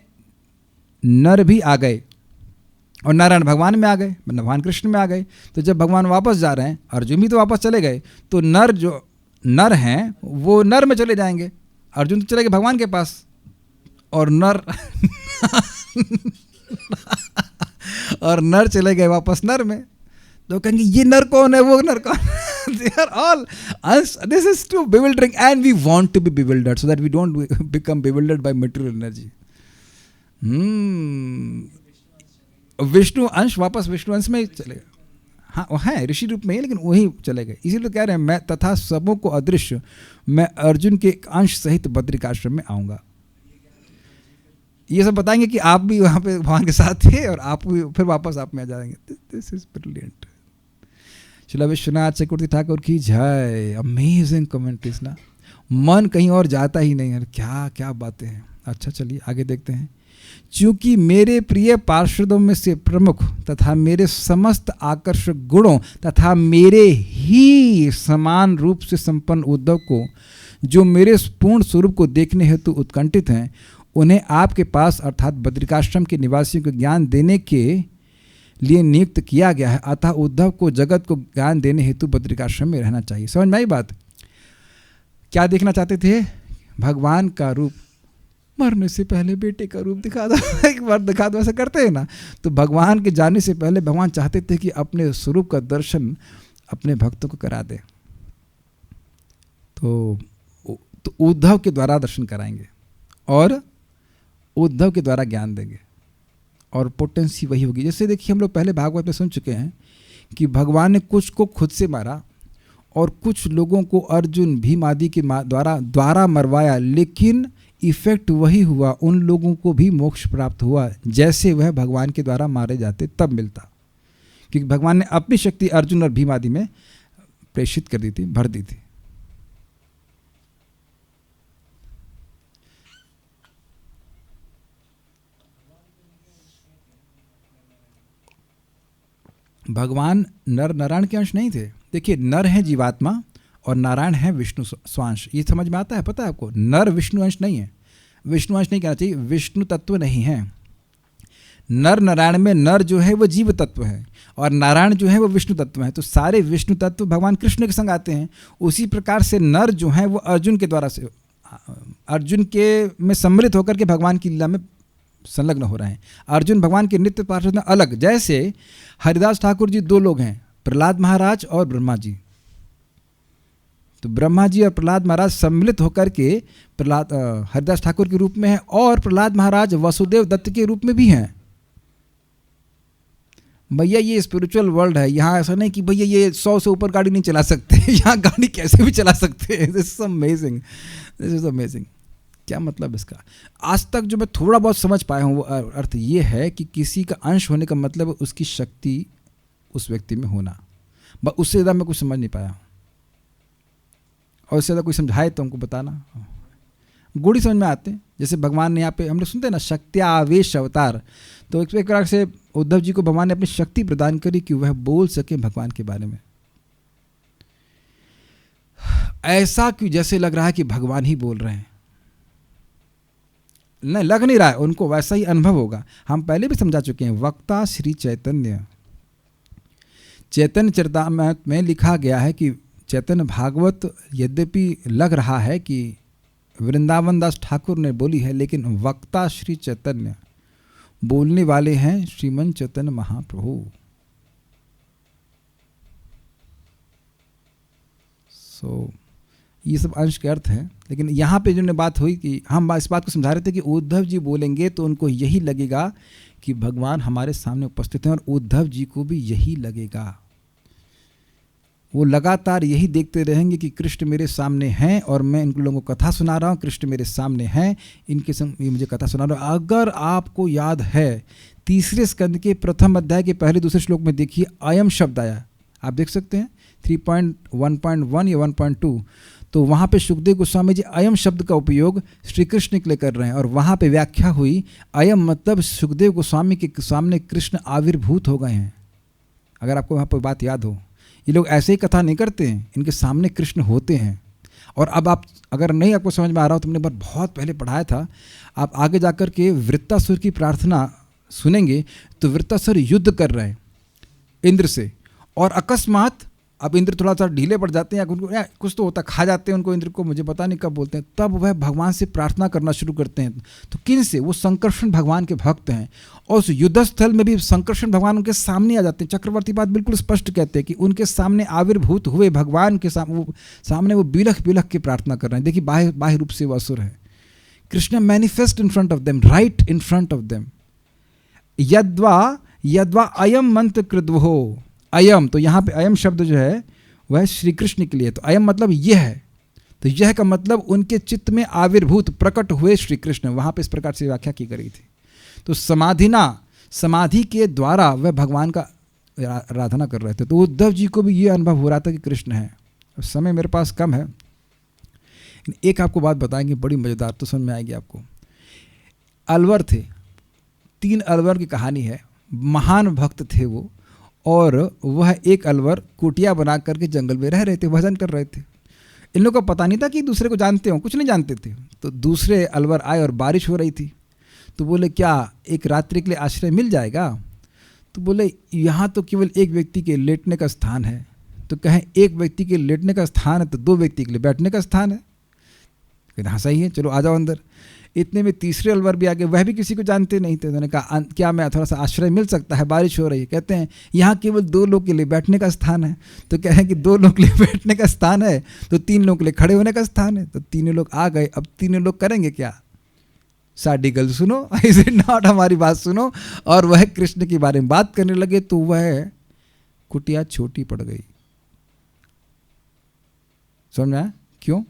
नर भी आ गए और नारायण भगवान में आ गए, भगवान कृष्ण में आ गए। तो जब भगवान वापस जा रहे हैं, अर्जुन भी तो वापस चले गए, तो नर हैं वो नर में चले जाएंगे, अर्जुन तो चले गए भगवान के पास, और नर और नर चले गए वापस नर में, तो कहेंगे ये नर कौन है, वो नर कौन है? They are all us. This is too bewildering, and we want to be bewildered so that we don't become bewildered by material energy. Vishnu अंश वापस विष्णु अंश में ही चले गए। हाँ वो है ऋषि रूप में ही, लेकिन वही चले गए। इसीलिए तो कह रहे हैं मैं तथा सबों को अदृश्य मैं अर्जुन के एक अंश सहित बद्रिकाश्रम में आऊँगा। ये सब बताएंगे कि आप भी वहाँ पे भगवान के साथ थे और आप भी फिर वापस आप में आ जाएंगे। This is brilliant. Srila Vishwanath Chakravarti Thakur की जय। अमेजिंग कमेंट्रीज ना, मन कहीं और जाता ही नहीं है। क्या क्या बातें हैं। अच्छा चलिए आगे देखते हैं। चूंकि मेरे प्रिय पार्षदों में से प्रमुख तथा मेरे समस्त आकर्षक गुणों तथा मेरे ही समान रूप से संपन्न उद्धव को, जो मेरे पूर्ण स्वरूप को देखने हेतु उत्कंठित हैं, उन्हें आपके पास अर्थात बद्रिकाश्रम के निवासियों को ज्ञान देने के लिए नियुक्त किया गया है। अतः उद्धव को जगत को ज्ञान देने हेतु बद्रिकाश्रम में रहना चाहिए। समझ में आई बात? क्या देखना चाहते थे? भगवान का रूप। मरने से पहले बेटे का रूप दिखा दो, एक बार दिखा दो, ऐसा करते हैं ना। तो भगवान के जाने से पहले भगवान चाहते थे कि अपने स्वरूप का दर्शन अपने भक्तों को करा दे। तो उद्धव के द्वारा दर्शन कराएंगे और उद्धव के द्वारा ज्ञान देंगे और पोटेंसी वही होगी। जैसे देखिए हम लोग पहले भागवत में सुन चुके हैं कि भगवान ने कुछ को खुद से मारा और कुछ लोगों को अर्जुन भीम आदि के द्वारा मरवाया, लेकिन इफेक्ट वही हुआ। उन लोगों को भी मोक्ष प्राप्त हुआ जैसे वह भगवान के द्वारा मारे जाते तब मिलता, क्योंकि भगवान ने अपनी शक्ति अर्जुन और भीम आदि में प्रेषित कर दी थी, भर दी थी। भगवान नर नारायण के अंश नहीं थे। देखिए नर है जीवात्मा और नारायण है विष्णु स्वांश। ये समझ में आता है? पता है आपको? नर विष्णु अंश नहीं है। विष्णु अंश नहीं कहना चाहिए, विष्णु तत्व नहीं है। नर नारायण में नर जो है वो जीव तत्व है और नारायण जो है वो विष्णु तत्व है। तो सारे विष्णु तत्व भगवान कृष्ण के संग आते हैं। उसी प्रकार से नर जो है वो अर्जुन के द्वारा से अर्जुन के में सम्मिलित होकर के भगवान की लीला में संलग्न हो रहे हैं। अर्जुन भगवान के नित्य पार्षद अलग। जैसे हरिदास ठाकुर जी दो लोग हैं, प्रहलाद महाराज और ब्रह्मा जी। तो ब्रह्मा जी और प्रहलाद महाराज सम्मिलित होकर के हरिदास ठाकुर के रूप में हैं और प्रहलाद महाराज वसुदेव दत्त के रूप में भी हैं। भैया ये स्पिरिचुअल वर्ल्ड है, यहाँ ऐसा नहीं कि भैया ये 100 से ऊपर गाड़ी नहीं चला सकते, यहाँ गाड़ी कैसे भी चला सकते हैं। This is amazing, this is amazing. क्या मतलब इसका? आज तक जो मैं थोड़ा बहुत समझ पाया हूँ वो अर्थ ये है कि किसी का अंश होने का मतलब उसकी शक्ति उस व्यक्ति में होना। बस उससे ज़्यादा मैं कुछ समझ नहीं पाया, और उससे ज़्यादा कोई समझाए तो हमको बताना। गुड़ी समझ में आते हैं। जैसे भगवान ने यहाँ पे हम लोग सुनते हैं ना, शक्त्यावेश अवतार। तो एक प्रकार से उद्धव जी को भगवान ने अपनी शक्ति प्रदान करी कि वह बोल सके भगवान के बारे में। ऐसा क्यों जैसे लग रहा है कि भगवान ही बोल रहे हैं? नहीं, लग नहीं रहा है, उनको वैसा ही अनुभव होगा। हम पहले भी समझा चुके हैं। वक्ता श्री चैतन्य, चैतन्य चरितामृत में लिखा गया है कि चैतन्य भागवत यद्यपि लग रहा है कि वृंदावन दास ठाकुर ने बोली है, लेकिन वक्ता श्री चैतन्य, बोलने वाले हैं श्रीमन चैतन्य महाप्रभु। ये सब अंश के अर्थ हैं। लेकिन यहाँ पे जो बात हुई कि हम इस बात को समझा रहे थे कि उद्धव जी बोलेंगे तो उनको यही लगेगा कि भगवान हमारे सामने उपस्थित हैं, और उद्धव जी को भी यही लगेगा। वो लगातार यही देखते रहेंगे कि कृष्ण मेरे सामने हैं और मैं इन लोगों को कथा सुना रहा हूँ, कृष्ण मेरे सामने हैं, इनके संग ये मुझे कथा सुना रहा हूँ। अगर आपको याद है 3 स्कंद के प्रथम अध्याय के पहले दूसरे श्लोक में देखिए अयम शब्द आया, आप देख सकते हैं 3.1.1 या 1.2। तो वहाँ पे सुखदेव गोस्वामी जी अयम शब्द का उपयोग श्री कृष्ण के लिए कर रहे हैं, और वहाँ पे व्याख्या हुई अयम मतलब सुखदेव गोस्वामी के सामने कृष्ण आविर्भूत हो गए हैं। अगर आपको वहाँ पर बात याद हो, ये लोग ऐसे ही कथा नहीं करते हैं, इनके सामने कृष्ण होते हैं। और अब आप अगर नहीं आपको समझ में आ रहा हो तो मैंने बहुत पहले पढ़ाया था, आप आगे जाकर के वृत्तासुर की प्रार्थना सुनेंगे। तो वृत्तासुर युद्ध कर रहे हैं इंद्र से, और अकस्मात अब इंद्र थोड़ा सा ढीले पड़ जाते हैं या कुछ तो होता, खा जाते हैं उनको इंद्र को, मुझे पता नहीं कब बोलते हैं, तब वह भगवान से प्रार्थना करना शुरू करते हैं। तो किन से? वो संकर्षण भगवान के भक्त हैं, और उस युद्ध स्थल में भी संकर्षण भगवान उनके सामने आ जाते हैं। चक्रवर्ती बात बिल्कुल स्पष्ट कहते हैं कि उनके सामने आविर्भूत हुए भगवान के सामने वो बिलख बिलख के प्रार्थना कर रहे हैं। देखिए बाह्य रूप से वो असुर है। Krishna manifest in front of them, right in front of them. यद्वा अयम मंत्र कृद्वो, अयम, तो यहाँ पे अयम शब्द जो है वह श्री कृष्ण के लिए, तो अयम मतलब यह है, तो यह का मतलब उनके चित्त में आविर्भूत प्रकट हुए श्री कृष्ण, वहाँ पे इस प्रकार से व्याख्या की गई थी। तो समाधि के द्वारा वह भगवान का आराधना कर रहे थे। तो उद्धव जी को भी ये अनुभव हो रहा था कि कृष्ण है। समय मेरे पास कम है, एक आपको बात बताएंगे बड़ी मज़ेदार, तो समझ में आएगी आपको। अलवर थे, 3 अलवर की कहानी है। महान भक्त थे वो, और वह एक अलवर कुटिया बना करके जंगल में रह रहे थे, भजन कर रहे थे। इन लोगों को पता नहीं था कि दूसरे को जानते हो, कुछ नहीं जानते थे। तो दूसरे अलवर आए और बारिश हो रही थी, तो बोले क्या एक रात्रि के लिए आश्रय मिल जाएगा? तो बोले यहाँ तो केवल एक व्यक्ति के लेटने का स्थान है। तो कहें एक व्यक्ति के लेटने का स्थान है तो 2 व्यक्ति के लिए बैठने का स्थान है। कहते हाँ सही है, चलो आ जाओ अंदर। इतने में तीसरे अलवर भी आ गए, वह भी किसी को जानते नहीं थे। उन्होंने कहा क्या मैं थोड़ा सा आश्रय मिल सकता है, बारिश हो रही है। कहते हैं यहाँ केवल 2 लोग के लिए बैठने का स्थान है। तो कह रहे हैं कि 2 लोग के लिए बैठने का स्थान है तो 3 लोग के लिए खड़े होने का स्थान है। तो तीनों लोग आ गए। अब तीनों लोग करेंगे क्या? साडी गल सुनो, इज इट नॉट, हमारी बात सुनो। और वह कृष्ण के बारे में बात करने लगे तो वह कुटिया छोटी पड़ गई। समझा क्यों?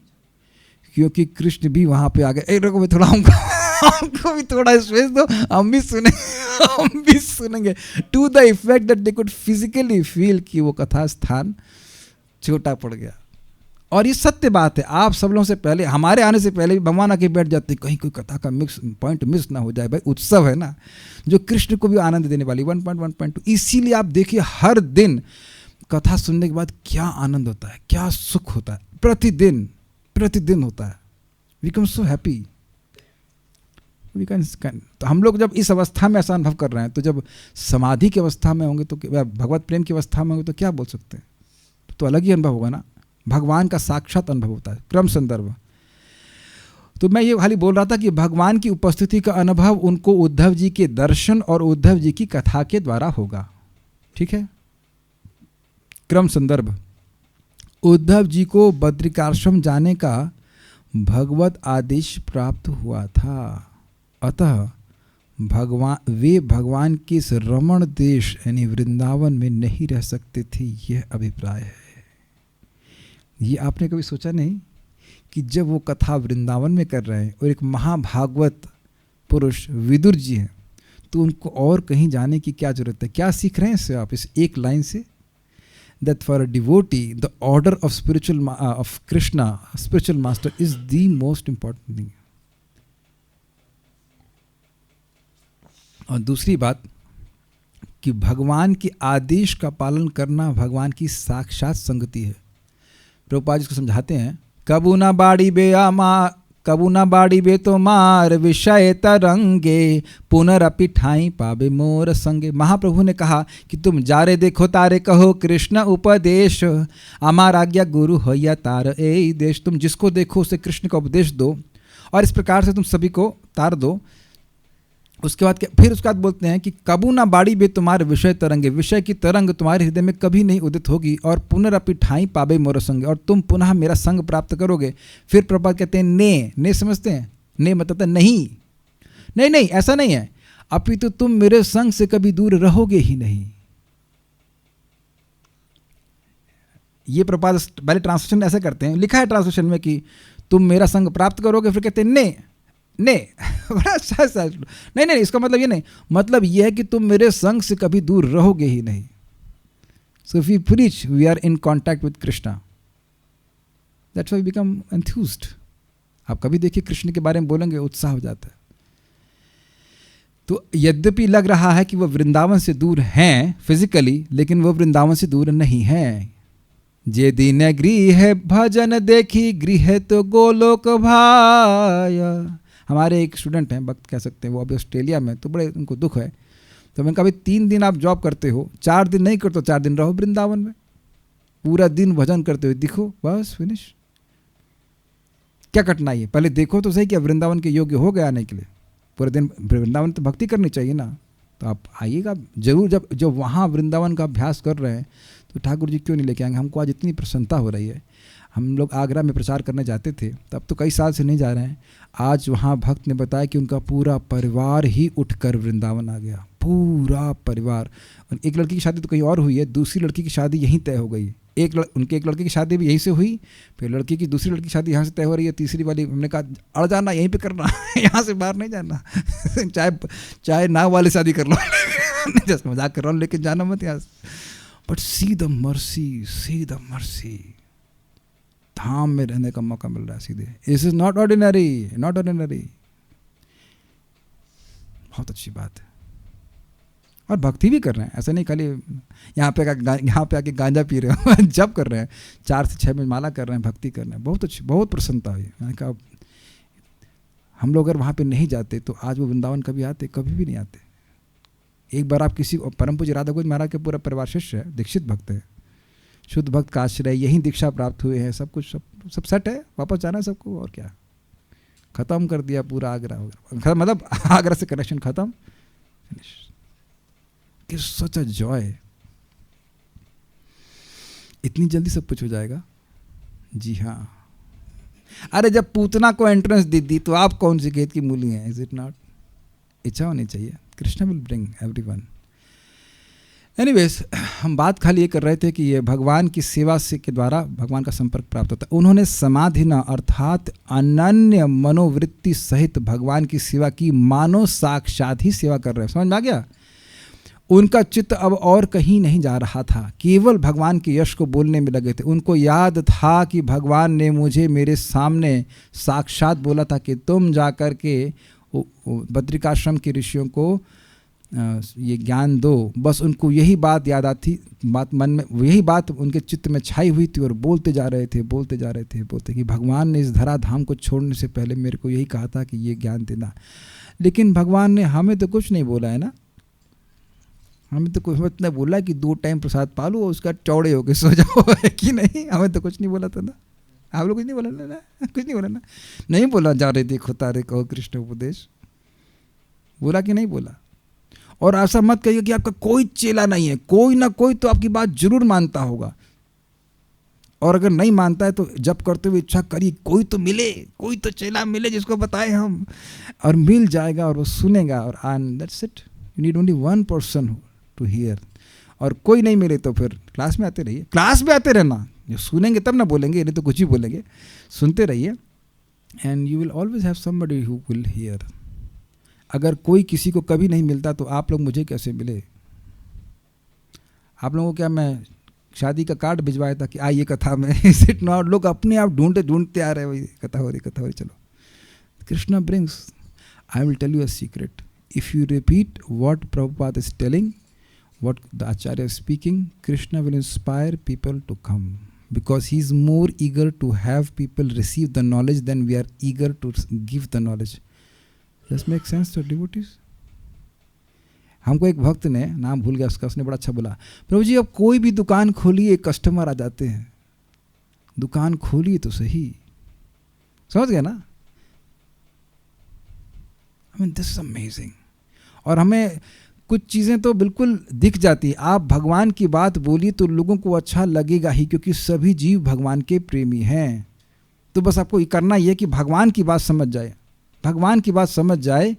क्योंकि कृष्ण भी वहां पे आ गए। रुको मैं थोड़ा हमको भी थोड़ा स्पेस दो, हम भी सुनेंगे। To the effect that they could physically feel कि वो कथा स्थान छोटा पड़ गया। और ये सत्य बात है। आप सब लोगों से पहले, हमारे आने से पहले भी भगवान आके बैठ जाते, कहीं कोई कथा का पॉइंट मिस ना हो जाए। भाई उत्सव है ना, जो कृष्ण को भी आनंद देने वाली 1.1.2। इसीलिए आप देखिए हर दिन कथा सुनने के बाद क्या आनंद होता है, क्या सुख होता है, प्रतिदिन होता है। We can so happy, we can. तो हम लोग जब इस अवस्था में ऐसा अनुभव कर रहे हैं, तो जब समाधि की अवस्था में होंगे, तो भगवत प्रेम की अवस्था में होंगे, तो क्या बोल सकते हैं? तो अलग ही अनुभव होगा ना, भगवान का साक्षात अनुभव होता है। क्रम संदर्भ। तो मैं ये खाली बोल रहा था कि भगवान की उपस्थिति का अनुभव उनको उद्धव जी के दर्शन और उद्धव जी की कथा के द्वारा होगा। ठीक है, क्रम संदर्भ। उद्धव जी को बद्रिकाश्रम जाने का भगवत आदेश प्राप्त हुआ था, अतः वे भगवान के इस रमण देश यानी वृंदावन में नहीं रह सकते थे, यह अभिप्राय है। ये आपने कभी सोचा नहीं कि जब वो कथा वृंदावन में कर रहे हैं और एक महाभागवत पुरुष विदुर जी हैं, तो उनको और कहीं जाने की क्या जरूरत है? क्या सीख रहे हैं इससे आप, इस एक लाइन से? That for a devotee, the order of Krishna, spiritual master, is the most important thing. और दूसरी बात कि भगवान के आदेश का पालन करना भगवान की साक्षात संगति है। प्रभुपाद जी को समझाते हैं, कबू ना बाड़ी बे तो मार विषय तरंगे पुनरपि ठाई पाबे मोर संगे। महाप्रभु ने कहा कि तुम जारे देखो तारे कहो कृष्ण उपदेश, अमार आज्ञा गुरु हो या तार ए देश। तुम जिसको देखो उसे कृष्ण का उपदेश दो और इस प्रकार से तुम सभी को तार दो। उसके बाद फिर उसके बाद बोलते हैं कि कबू ना बाड़ी बे तुम्हारे विषय तरंगे, विषय की तरंग तुम्हारे हृदय में कभी नहीं उदित होगी, और पुनरपि ठाई पाबे मोर संग, और तुम पुनः मेरा संग प्राप्त करोगे। फिर प्रभुपाद कहते हैं ने समझते हैं, ने मतलब नहीं ऐसा नहीं है, अपितु तुम मेरे संग से कभी दूर रहोगे ही नहीं। ये प्रभुपाद पहले ट्रांसलेशन ऐसे करते हैं, लिखा है ट्रांसलेशन में कि तुम मेरा संग प्राप्त करोगे, फिर कहते हैं नहीं, इसका मतलब ये नहीं, मतलब ये है कि तुम मेरे संग से कभी दूर रहोगे ही नहीं। So if we preach we are in contact with Krishna, that's why we become enthused. आप कभी देखिए कृष्ण के बारे में बोलेंगे, उत्साह हो जाता है। तो यद्यपि लग रहा है कि वह वृंदावन से दूर हैं फिजिकली, लेकिन वह वृंदावन से दूर नहीं है। जे दिन गृह भजन देखी गृह तो गोलोक भाया। हमारे एक स्टूडेंट हैं, भक्त कह सकते हैं, वो अभी ऑस्ट्रेलिया में, तो बड़े उनको दुख है। तो मैंने कहा भाई 3 दिन आप जॉब करते हो, 4 दिन नहीं करते, 4 दिन रहो वृंदावन में। पूरा दिन भजन करते हुए दिखो, बस फिनिश। क्या कठिनाई है? पहले देखो तो सही कि वृंदावन के योग्य हो गए आने के लिए। पूरे दिन वृंदावन तो भक्ति करनी चाहिए ना, तो आप आइएगा जरूर। जब वहाँ वृंदावन का अभ्यास कर रहे हैं तो ठाकुर जी क्यों नहीं लेके आएंगे? हमको आज इतनी प्रसन्नता हो रही है। हम लोग आगरा में प्रचार करने जाते थे, तब तो कई साल से नहीं जा रहे हैं। आज वहाँ भक्त ने बताया कि उनका पूरा परिवार ही उठकर वृंदावन आ गया, पूरा परिवार। एक लड़की की शादी तो कहीं और हुई है, दूसरी लड़की की शादी यहीं तय हो गई। उनके एक लड़के की शादी भी यहीं से हुई, फिर लड़की की दूसरी लड़की की शादी यहाँ से तय हो रही है, तीसरी वाली हमने कहा अड़ जाना, यहीं पे करना यहाँ से बाहर नहीं जाना चाहे नाव वाले शादी कर लो जस्ट मजाक कर रहा हूँ, लेकिन जाना मत यहाँ से। बट सी द मर्सी, धाम में रहने का मौका मिल रहा है सीधे। दिस इज नॉट ऑर्डिनरी, बहुत अच्छी बात है। और भक्ति भी कर रहे हैं, ऐसा नहीं खाली यहाँ पे आके गांजा पी रहे हो जब कर रहे हैं, 4 से 6 में माला कर रहे हैं, भक्ति कर रहे हैं। बहुत अच्छी, बहुत प्रसन्नता हुई। मैंने कहा हम लोग अगर वहाँ पे नहीं जाते तो आज वो वृंदावन कभी आते? कभी भी नहीं आते। एक बार आप किसी परम पूज्य राधा गोविंद महाराज के पूरा परिवार शिष्य है, दीक्षित भक्त है, शुद्ध भक्त का आश्रय, यही दीक्षा प्राप्त हुए हैं, सब कुछ सब सेट है, वापस जाना है सबको। और क्या, खत्म कर दिया पूरा आगरा, मतलब आगरा से कनेक्शन खत्म, फिनिश। कि सच अ जॉय, इतनी जल्दी सब कुछ हो जाएगा। जी हाँ, अरे जब पूतना को एंट्रेंस दे दी तो आप कौन सी खेत की मूली हैं? Is it not? इच्छा होनी चाहिए। Krishna will bring everyone. Anyways, हम बात खाली ये कर रहे थे कि ये भगवान की सेवा से के द्वारा भगवान का संपर्क प्राप्त होता है। उन्होंने समाधिना अर्थात अनन्य मनोवृत्ति सहित भगवान की सेवा की, मानो साक्षात ही सेवा कर रहे हैं। समझ में आ गया? उनका चित्त अब और कहीं नहीं जा रहा था, केवल भगवान के यश को बोलने में लगे थे। उनको याद था कि भगवान ने मुझे मेरे सामने साक्षात बोला था कि तुम जाकर के बद्रिकाश्रम के ऋषियों को ये ज्ञान दो। बस उनको यही बात याद आती, बात मन में, यही बात उनके चित्त में छाई हुई थी और बोलते जा रहे थे कि भगवान ने इस धरा धाम को छोड़ने से पहले मेरे को यही कहा था कि ये ज्ञान देना। लेकिन भगवान ने हमें तो कुछ नहीं बोला है ना, हमें तो कुछ इतना बोला कि 2 टाइम प्रसाद पालो और उसका चौड़े होके सो जाओ, है कि नहीं? हमें तो कुछ नहीं बोला था ना, आप लोग कुछ नहीं बोला ना, कुछ नहीं बोला ना, नहीं बोला जा रहे देखो तारे कहो कृष्ण उपदेश, बोला कि नहीं बोला? और ऐसा मत कहिए कि आपका कोई चेला नहीं है, कोई ना कोई तो आपकी बात जरूर मानता होगा, और अगर नहीं मानता है तो जब करते हुए इच्छा करिए कोई तो मिले, कोई तो चेला मिले जिसको बताए हम, और मिल जाएगा और वो सुनेगा, और that's it. You need only 1 person to hear. और कोई नहीं मिले तो फिर क्लास में आते रहिए, क्लास में आते रहना, जो सुनेंगे तब ना बोलेंगे, नहीं तो कुछ ही बोलेंगे। सुनते रहिए and you will always have somebody who will hear. अगर कोई किसी को कभी नहीं मिलता तो आप लोग मुझे कैसे मिले? आप लोगों को क्या मैं शादी का कार्ड भिजवाया था कि आइए कथा में? Is it not? लोग अपने आप ढूंढते आ रहे हैं, वही कथा हो रही। चलो, Krishna brings, I will tell you a secret. If you repeat what Prabhupada is telling, what the Acharya is speaking, Krishna will inspire people to come, because he is more eager to have people receive the knowledge than we are eager to give the knowledge. Does make sense to devotees? हमको एक भक्त ने, नाम भूल गया उसका, उसने बड़ा अच्छा बोला, प्रभु जी अब कोई भी दुकान खोलिए कस्टमर आ जाते हैं, दुकान खोलिए तो सही। समझ गया ना? I mean this is amazing। और हमें कुछ चीज़ें तो बिल्कुल दिख जाती है। आप भगवान की बात बोलिए तो लोगों को अच्छा लगेगा ही, क्योंकि सभी जीव भगवान के प्रेमी हैं। तो बस आपको ये करना ही है कि भगवान की बात समझ जाए, भगवान की बात समझ जाए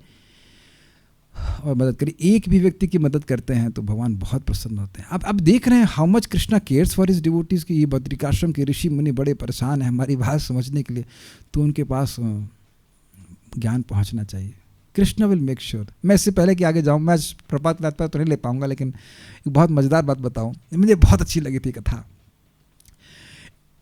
और मदद करिए। एक भी व्यक्ति की मदद करते हैं तो भगवान बहुत प्रसन्न होते हैं। अब देख रहे हैं how much Krishna cares for his devotees कि ये बद्रिकाश्रम के ऋषि मुनि बड़े परेशान हैं हमारी बात समझने के लिए, तो उनके पास ज्ञान पहुँचना चाहिए। Krishna will make sure. मैं इससे पहले कि आगे जाऊँ, मैं प्रपात बात पर तो नहीं ले पाऊंगा, लेकिन एक बहुत मज़ेदार बात बताऊँ, मुझे बहुत अच्छी लगी थी कथा।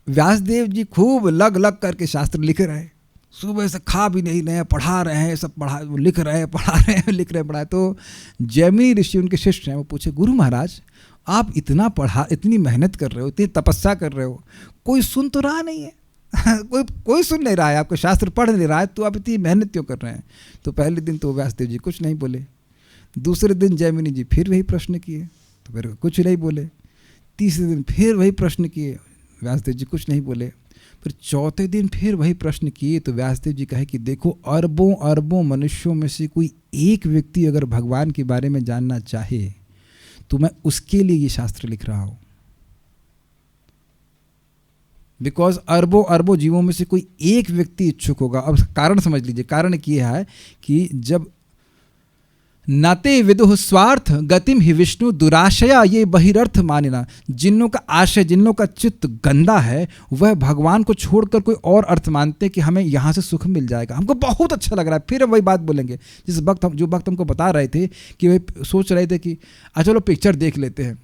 व्यासदेव जी खूब लग करके शास्त्र लिख रहे हैं, सुबह से खा भी नहीं रहे हैं, पढ़ा रहे हैं, सब लिख रहे हैं, पढ़ा रहे हैं। तो जैमिनी ऋषि उनके शिष्य हैं, वो पूछे गुरु महाराज आप इतनी मेहनत कर रहे हो, इतनी तपस्या कर रहे हो, कोई सुन तो रहा नहीं है कोई सुन नहीं रहा है, आपके शास्त्र पढ़ नहीं रहा है, तो आप इतनी मेहनत क्यों कर रहे हैं? तो पहले दिन तो व्यासदेव जी कुछ नहीं बोले, दूसरे दिन जैमिनी जी फिर वही प्रश्न किए तो फिर कुछ नहीं बोले, तीसरे दिन फिर वही प्रश्न किए, व्यासदेव जी कुछ नहीं बोले। फिर चौथे दिन फिर वही प्रश्न किए तो व्यासदेव जी कहे कि देखो, अरबों अरबों मनुष्यों में से कोई एक व्यक्ति अगर भगवान के बारे में जानना चाहे तो मैं उसके लिए ये शास्त्र लिख रहा हूं। बिकॉज अरबों अरबों जीवों में से कोई एक व्यक्ति इच्छुक होगा। अब कारण समझ लीजिए, कारण किया है कि जब नाते विदुः स्वार्थ गतिम ही विष्णु दुराशया ये बहिरर्थ मानिना, जिनों का आशय, जिनों का चित्त गंदा है वह भगवान को छोड़कर कोई और अर्थ मानते कि हमें यहाँ से सुख मिल जाएगा, हमको बहुत अच्छा लग रहा है। फिर वही बात बोलेंगे जिस वक्त जो वक्त हमको बता रहे थे कि वे सोच रहे थे कि चलो पिक्चर देख लेते हैं,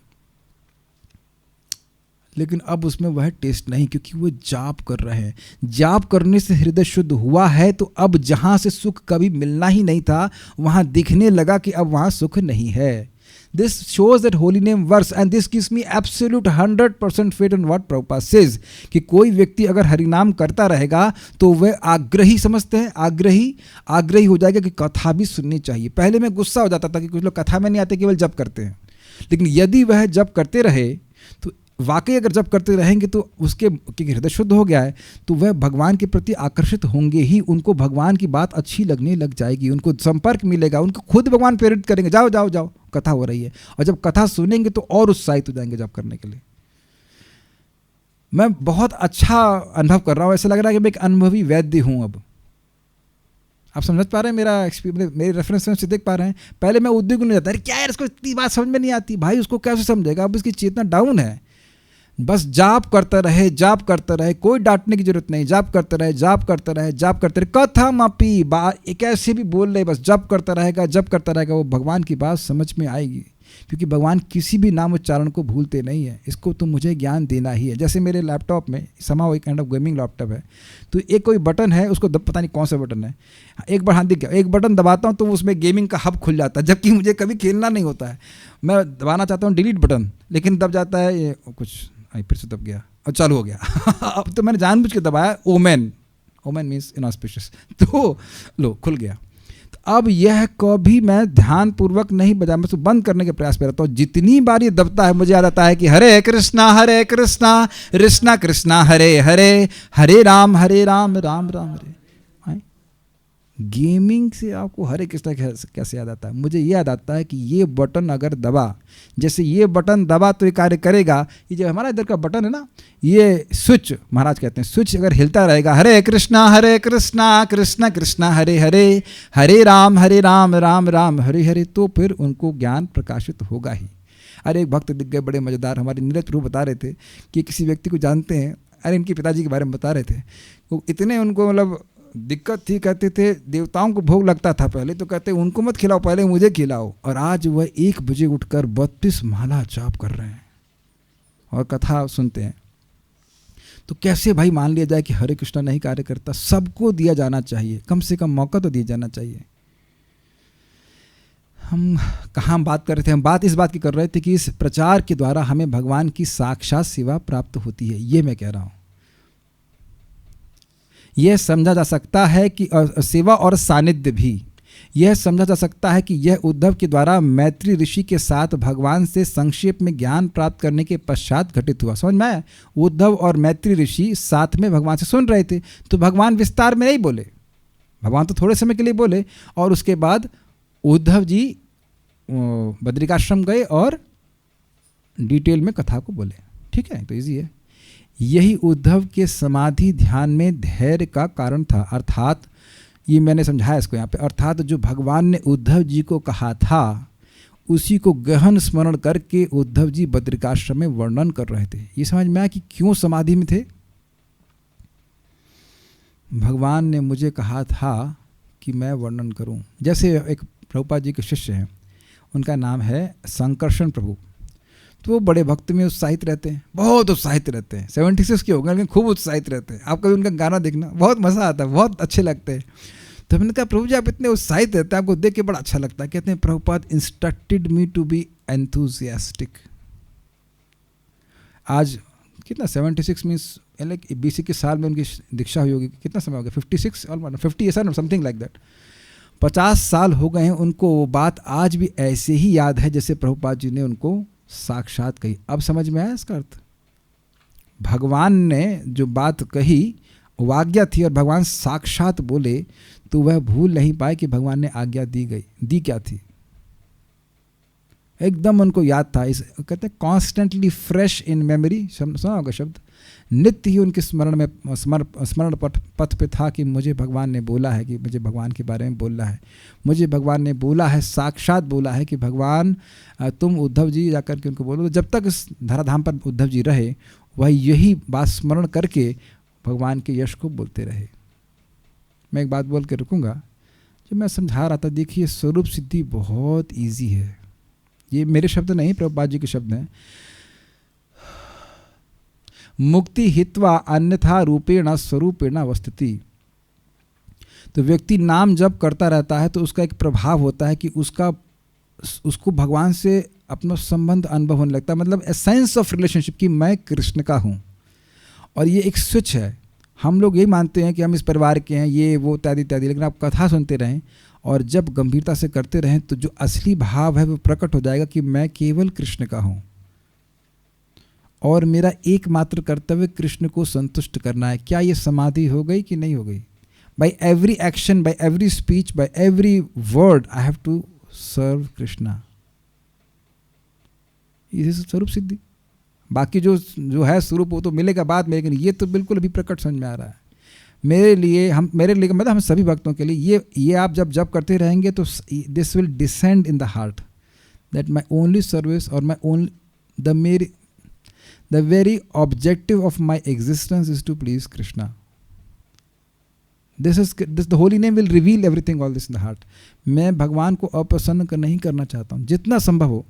लेकिन अब उसमें वह टेस्ट नहीं, क्योंकि वो जाप कर रहे हैं। जाप करने से हृदय शुद्ध हुआ है तो अब जहाँ से सुख कभी मिलना ही नहीं था वहाँ दिखने लगा कि अब वहाँ सुख नहीं है। This shows that holy name verse and this gives me absolute 100% faith in what Prabhupada says कि कोई व्यक्ति अगर हरिनाम करता रहेगा तो वह आग्रही, समझते हैं, आग्रही हो जाएगा कि कथा भी सुननी चाहिए। पहले मैं गुस्सा हो जाता था कि कुछ लोग कथा में नहीं आते, केवल जप करते हैं, लेकिन यदि वह जप करते रहे तो वाकई अगर जब करते रहेंगे तो उसके, क्योंकि हृदय शुद्ध हो गया है, तो वह भगवान के प्रति आकर्षित होंगे ही, उनको भगवान की बात अच्छी लगने लग जाएगी, उनको संपर्क मिलेगा, उनको खुद भगवान प्रेरित करेंगे, जाओ जाओ जाओ कथा हो रही है। और जब कथा सुनेंगे तो और उत्साहित हो जाएंगे जब करने के लिए। मैं बहुत अच्छा अनुभव कर रहा हूँ, ऐसा लग रहा है कि मैं एक अनुभवी वैद्य हूँ। अब आप समझ पा रहे हैं मेरा एक्सपीरियंस, मेरे रेफरेंस से देख पा रहे हैं। पहले मैं उद्योग नहीं जाता, अरे क्या यार इसको इतनी बात समझ में नहीं आती, भाई उसको कैसे समझेगा, अब इसकी चेतना डाउन है। बस जाप करता रहे, जाप करता रहे, कोई डांटने की जरूरत नहीं, जाप करता रहे, जाप करता रहे, जाप करते रहे, कथा मापी एक ऐसे भी बोल रहे, बस जप करता रहेगा, जप करता रहेगा, वो भगवान की बात समझ में आएगी, क्योंकि भगवान किसी भी नाम उच्चारण को भूलते नहीं है। इसको तो मुझे ज्ञान देना ही है। जैसे मेरे लैपटॉप में समाओ एक काइंड ऑफ गेमिंग लैपटॉप है, तो एक कोई बटन है, उसको पता नहीं कौन सा बटन है, एक बार हाथ दिख गया, एक बटन दबाता हूँ तो उसमें गेमिंग का हब खुल जाता है, जबकि मुझे कभी खेलना नहीं होता है। मैं दबाना चाहता हूँ डिलीट बटन, लेकिन दब जाता है ये कुछ, फिर से दब गया और चालू हो गया। अब तो मैंने जानबूझ के दबाया ओमेन मीन्स इनऑस्पिशियस, तो लो खुल गया। तो अब यह कभी मैं ध्यान पूर्वक नहीं बजा, मैं उसको बंद करने के प्रयास कर रहा हूँ। जितनी बार ये दबता है मुझे याद आता है कि हरे कृष्णा कृष्णा कृष्णा हरे हरे, हरे राम राम राम हरे। गेमिंग से आपको हरे कृष्णा कैसे याद आता है? मुझे ये याद आता है कि ये बटन अगर दबा, जैसे ये बटन दबा तो ये कार्य करेगा। ये जो हमारा इधर का बटन है ना, ये स्विच महाराज कहते हैं, स्विच अगर हिलता रहेगा, हरे कृष्णा कृष्णा कृष्णा हरे हरे, हरे राम राम राम हरे हरे, तो फिर उनको ज्ञान प्रकाशित होगा ही। अरे एक भक्त दिख गए बड़े मज़ेदार, हमारे नीरज प्रभु बता रहे थे कि किसी व्यक्ति को जानते हैं, अरे इनके पिताजी के बारे में बता रहे थे, वो इतने उनको मतलब दिक्कत थी, कहते थे देवताओं को भोग लगता था पहले, तो कहते उनको मत खिलाओ, पहले मुझे खिलाओ। और आज वह 1 बजे उठकर 32 माला जाप कर रहे हैं और कथा सुनते हैं। तो कैसे भाई मान लिया जाए कि हरे कृष्णा नहीं कार्य करता? सबको दिया जाना चाहिए, कम से कम मौका तो दिया जाना चाहिए। हम कहाँ बात कर रहे थे? हम बात इस बात की कर रहे थे कि इस प्रचार के द्वारा हमें भगवान की साक्षात सेवा प्राप्त होती है। ये मैं कह रहा हूँ, यह समझा जा सकता है कि सेवा और सानिध्य भी, यह समझा जा सकता है कि यह उद्धव के द्वारा मैत्री ऋषि के साथ भगवान से संक्षेप में ज्ञान प्राप्त करने के पश्चात घटित हुआ। समझ में आया? उद्धव और मैत्री ऋषि साथ में भगवान से सुन रहे थे, तो भगवान विस्तार में नहीं बोले, भगवान तो थोड़े समय के लिए बोले, और उसके बाद उद्धव जी बद्रिकाश्रम गए और डिटेल में कथा को बोले। ठीक है, तो इजी है। यही उद्धव के समाधि ध्यान में धैर्य का कारण था। अर्थात ये मैंने समझाया इसको यहाँ पे, अर्थात जो भगवान ने उद्धव जी को कहा था उसी को गहन स्मरण करके उद्धव जी बद्रिकाश्रम में वर्णन कर रहे थे। ये समझ में आया कि क्यों समाधि में थे। भगवान ने मुझे कहा था कि मैं वर्णन करूं। जैसे एक प्रभुपाद जी के शिष्य हैं, उनका नाम है संकर्षण प्रभु, तो वो बड़े भक्त में उत्साहित रहते हैं, बहुत उत्साहित रहते हैं। 76 के हो गए लेकिन खूब उत्साहित रहते हैं। आप कभी उनका गाना देखना, बहुत मज़ा आता है, बहुत अच्छे लगते हैं। तो मैंने कहा प्रभु जी आप इतने उत्साहित रहते हैं, आपको देख के बड़ा अच्छा लगता है। कहते हैं Prabhupada instructed me to be enthusiastic. आज कितना 76 मीन्स लाइक BC के साल में उनकी दीक्षा हुई होगी, कितना समय हो गया? 56 और 50 ऐसा समथिंग लाइक दैट। 50 साल हो गए हैं उनको। वो बात आज भी ऐसे ही याद है जैसे प्रभुपाद जी ने उनको साक्षात कही। अब समझ में आया इसका अर्थ? भगवान ने जो बात कही वो आज्ञा थी और भगवान साक्षात बोले तो वह भूल नहीं पाए कि भगवान ने आज्ञा दी क्या थी। एकदम उनको याद था। इस कहते हैं कॉन्स्टेंटली फ्रेश इन मेमोरी, सुना होगा शब्द, नित्य ही उनके स्मरण पथ पे था कि मुझे भगवान ने बोला है, कि मुझे भगवान के बारे में बोलना है, मुझे भगवान ने बोला है, साक्षात बोला है कि भगवान तुम उद्धव जी जाकर के उनको बोलो। तो जब तक इस धराधाम पर उद्धव जी रहे वह यही बात स्मरण करके भगवान के यश को बोलते रहे। मैं एक बात बोल के रुकूंगा, जो मैं समझा रहा था, देखिए स्वरूप सिद्धि बहुत ईजी है। ये मेरे शब्द नहीं, प्रभुपाद जी के शब्द हैं। मुक्ति हित्वा अन्यथा रूपेण स्वरूपेण अवस्थिति। तो व्यक्ति नाम जप करता रहता है तो उसका एक प्रभाव होता है कि उसको भगवान से अपना संबंध अनुभव होने लगता है, मतलब एसेंस ऑफ रिलेशनशिप कि मैं कृष्ण का हूँ। और ये एक स्विच है। हम लोग यही मानते हैं कि हम इस परिवार के हैं, ये वो इत्यादि इत्यादि, लेकिन आप कथा सुनते रहें और जब गंभीरता से करते रहें तो जो असली भाव है वो प्रकट हो जाएगा कि मैं केवल कृष्ण का हूँ और मेरा एकमात्र कर्तव्य कृष्ण को संतुष्ट करना है। क्या ये समाधि हो गई कि नहीं हो गई? By every action, by every speech, by every word I have to serve Krishna. ये स्वरूप सिद्धि। बाकी जो है स्वरूप वो तो मिलेगा बाद में, लेकिन ये तो बिल्कुल अभी प्रकट समझ में आ रहा है मेरे लिए मतलब हम सभी भक्तों के लिए। ये आप जब करते रहेंगे तो this will descend in the heart that my only service और my only the very objective of my existence is to please Krishna. The holy name will reveal everything, all this in the heart. मैं भगवान को अप्रसन्न नहीं करना चाहता हूँ। जितना संभव हो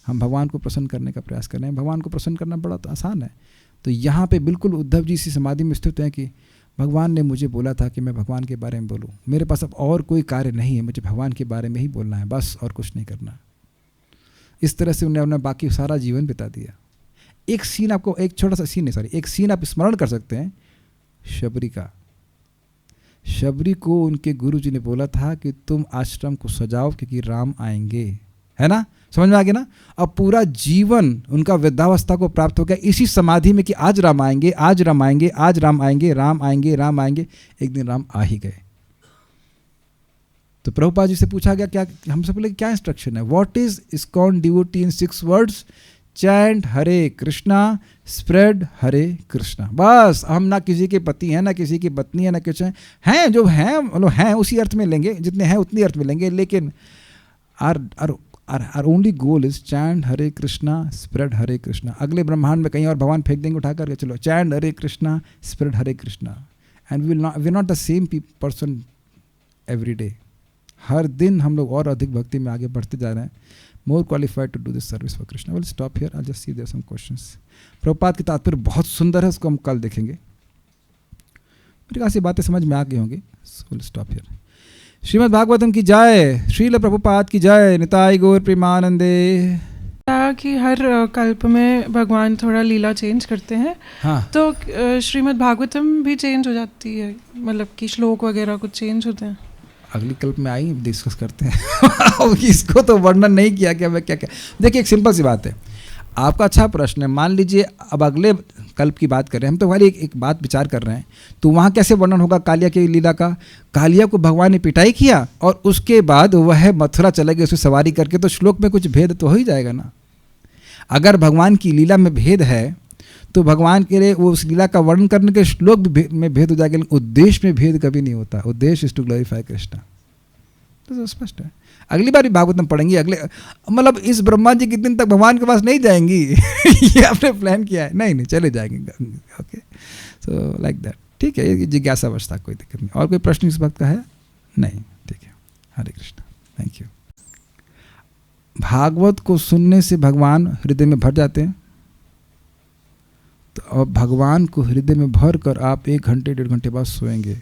हम भगवान को प्रसन्न करने का प्रयास कर रहे हैं। भगवान को प्रसन्न करना बड़ा आसान है। तो यहाँ पे बिल्कुल उद्धव जी इसी समाधि में स्थित हैं कि भगवान ने मुझे बोला था कि मैं भगवान के बारे में बोलूँ। मेरे पास अब और कोई कार्य नहीं है, मुझे भगवान के बारे में ही बोलना है बस, और कुछ नहीं करना। इस तरह से उन्होंने बाकी सारा जीवन बिता दिया। एक सीन आपको, एक छोटा सा सीन है, सॉरी, एक सीन आप स्मरण कर सकते हैं शबरी का। शबरी को उनके गुरुजी ने बोला था कि तुम आश्रम को सजाओ क्योंकि राम आएंगे, है ना? समझ में आ गया ना? अब पूरा जीवन उनका वृद्धावस्था को प्राप्त हो गया इसी समाधि में कि आज राम आएंगे, आज राम आएंगे, आज राम आएंगे, राम आएंगे, राम आएंगे। एक दिन राम आ ही गए। तो प्रभुपाद जी से पूछा गया, क्या हमसे बोले क्या इंस्ट्रक्शन है? What is ISKCON devotee in 6 words? Chant Hare Krishna, spread Hare Krishna. बस। हम ना किसी के पति हैं, ना किसी की पत्नी है, ना कुछ हैं, जो हैं मतलब हैं उसी अर्थ में लेंगे, जितने हैं उतनी अर्थ में लेंगे, लेकिन our only goal is chant Hare Krishna, spread Hare Krishna. अगले ब्रह्मांड में कहीं और भगवान फेंक देंगे उठा करके, चलो chant Hare Krishna, spread Hare Krishna. And we not the same person every day. हर दिन हम लोग और अधिक भक्ति में आगे बढ़ते जा रहे हैं। more qualified to do this service for Krishna. We'll stop here. I'll just see there are some questions. Prabhupada की तात्पर्य बहुत सुंदर है, उसको हम कल देखेंगे। मेरी काफ़ी बातें समझ में आ गई होंगी। So we'll stop here. Shrimad Bhagavatam की जय, श्रील प्रभुपाद की जय, निताई गौर प्रेमानंदे। कि हर कल्प में भगवान थोड़ा लीला चेंज करते हैं। हाँ। तो श्रीमद् भागवतम भी चेंज हो जाती है, मतलब कि श्लोक वगैरह कुछ चेंज होते हैं। अगली कल्प में आई डिस्कस करते हैं। इसको तो वर्णन नहीं किया कि मैं क्या क्या। देखिए एक सिंपल सी बात है, आपका अच्छा प्रश्न है। मान लीजिए अब अगले कल्प की बात कर रहे हैं हम, तो खाली एक बात विचार कर रहे हैं, तो वहाँ कैसे वर्णन होगा कालिया की लीला का? कालिया को भगवान ने पिटाई किया और उसके बाद वह मथुरा चले गए उसमें सवारी करके, तो श्लोक में कुछ भेद तो हो ही जाएगा ना। अगर भगवान की लीला में भेद है तो भगवान के लिए वो उस लीला का वर्णन करने के श्लोक में भेद हो जाएगा, लेकिन उद्देश्य में भेद कभी नहीं होता। उद्देश्य इज टू ग्लोरीफाई कृष्ण। तो स्पष्ट है। अगली बार भी भागवतम पढ़ेंगी, अगले मतलब इस ब्रह्मा जी कितने दिन तक भगवान के पास नहीं जाएंगी। ये आपने प्लान किया है? नहीं चले जाएंगे। Okay, so like that. ठीक है, ये जिज्ञासा अवस्था, कोई दिक्कत नहीं। और कोई प्रश्न इस वक्त का है? नहीं, ठीक है। हरे कृष्ण, थैंक यू। भागवत को सुनने से भगवान हृदय में भर जाते हैं। तो अब भगवान को हृदय में भर कर आप 1 घंटे 1.5 घंटे बाद सोएंगे,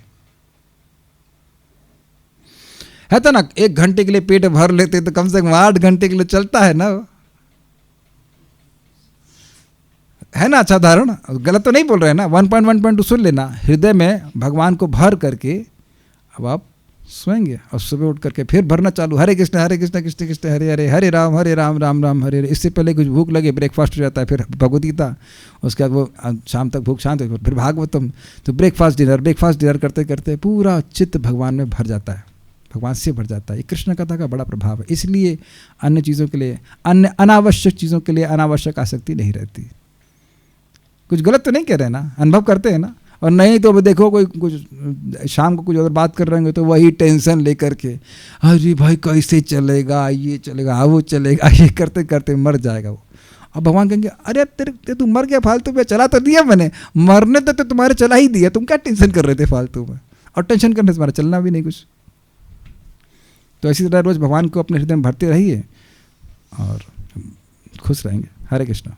है तो ना? 1 घंटे के लिए पेट भर लेते तो कम से कम 8 घंटे के लिए चलता है ना, है ना? अच्छा उदाहरण, गलत तो नहीं बोल रहे हैं ना? 1.1.2 सुन लेना, हृदय में भगवान को भर करके अब आप सोएंगे और सुबह उठ करके फिर भरना चालू, हरे कृष्ण कृष्ण कृष्ण हरे हरे, हरे राम राम राम हरे हरे। इससे पहले कुछ भूख लगे ब्रेकफास्ट हो जाता है, फिर भगवद गीता, उसके बाद वो शाम तक भूख शांत, फिर भागवतम। तो ब्रेकफास्ट डिनर करते करते पूरा चित्त भगवान में भर जाता है, भगवान से भर जाता है। ये कृष्ण कथा का बड़ा प्रभाव है। इसलिए अन्य चीज़ों के लिए, अन्य अनावश्यक चीज़ों के लिए अनावश्यक आसक्ति नहीं रहती। कुछ गलत तो नहीं कह रहे ना, अनुभव करते हैं ना। और नहीं तो अब देखो कोई कुछ शाम को कुछ अगर बात कर रहे होंगे तो वही टेंशन लेकर के, अरे भाई कैसे चलेगा, ये चलेगा वो चलेगा, ये करते करते मर जाएगा वो। अब भगवान कहेंगे अरे तेरे तू मर गया फालतू में, चला तो दिया मैंने, मरने तो तुम्हारे चला ही दिया, तुम क्या टेंशन कर रहे थे फालतू में। और टेंशन करने से तुम्हारा चलना भी नहीं कुछ। तो इसी तरह रोज़ भगवान को अपने हृदय में भरते रहिए और खुश रहेंगे। हरे कृष्णा।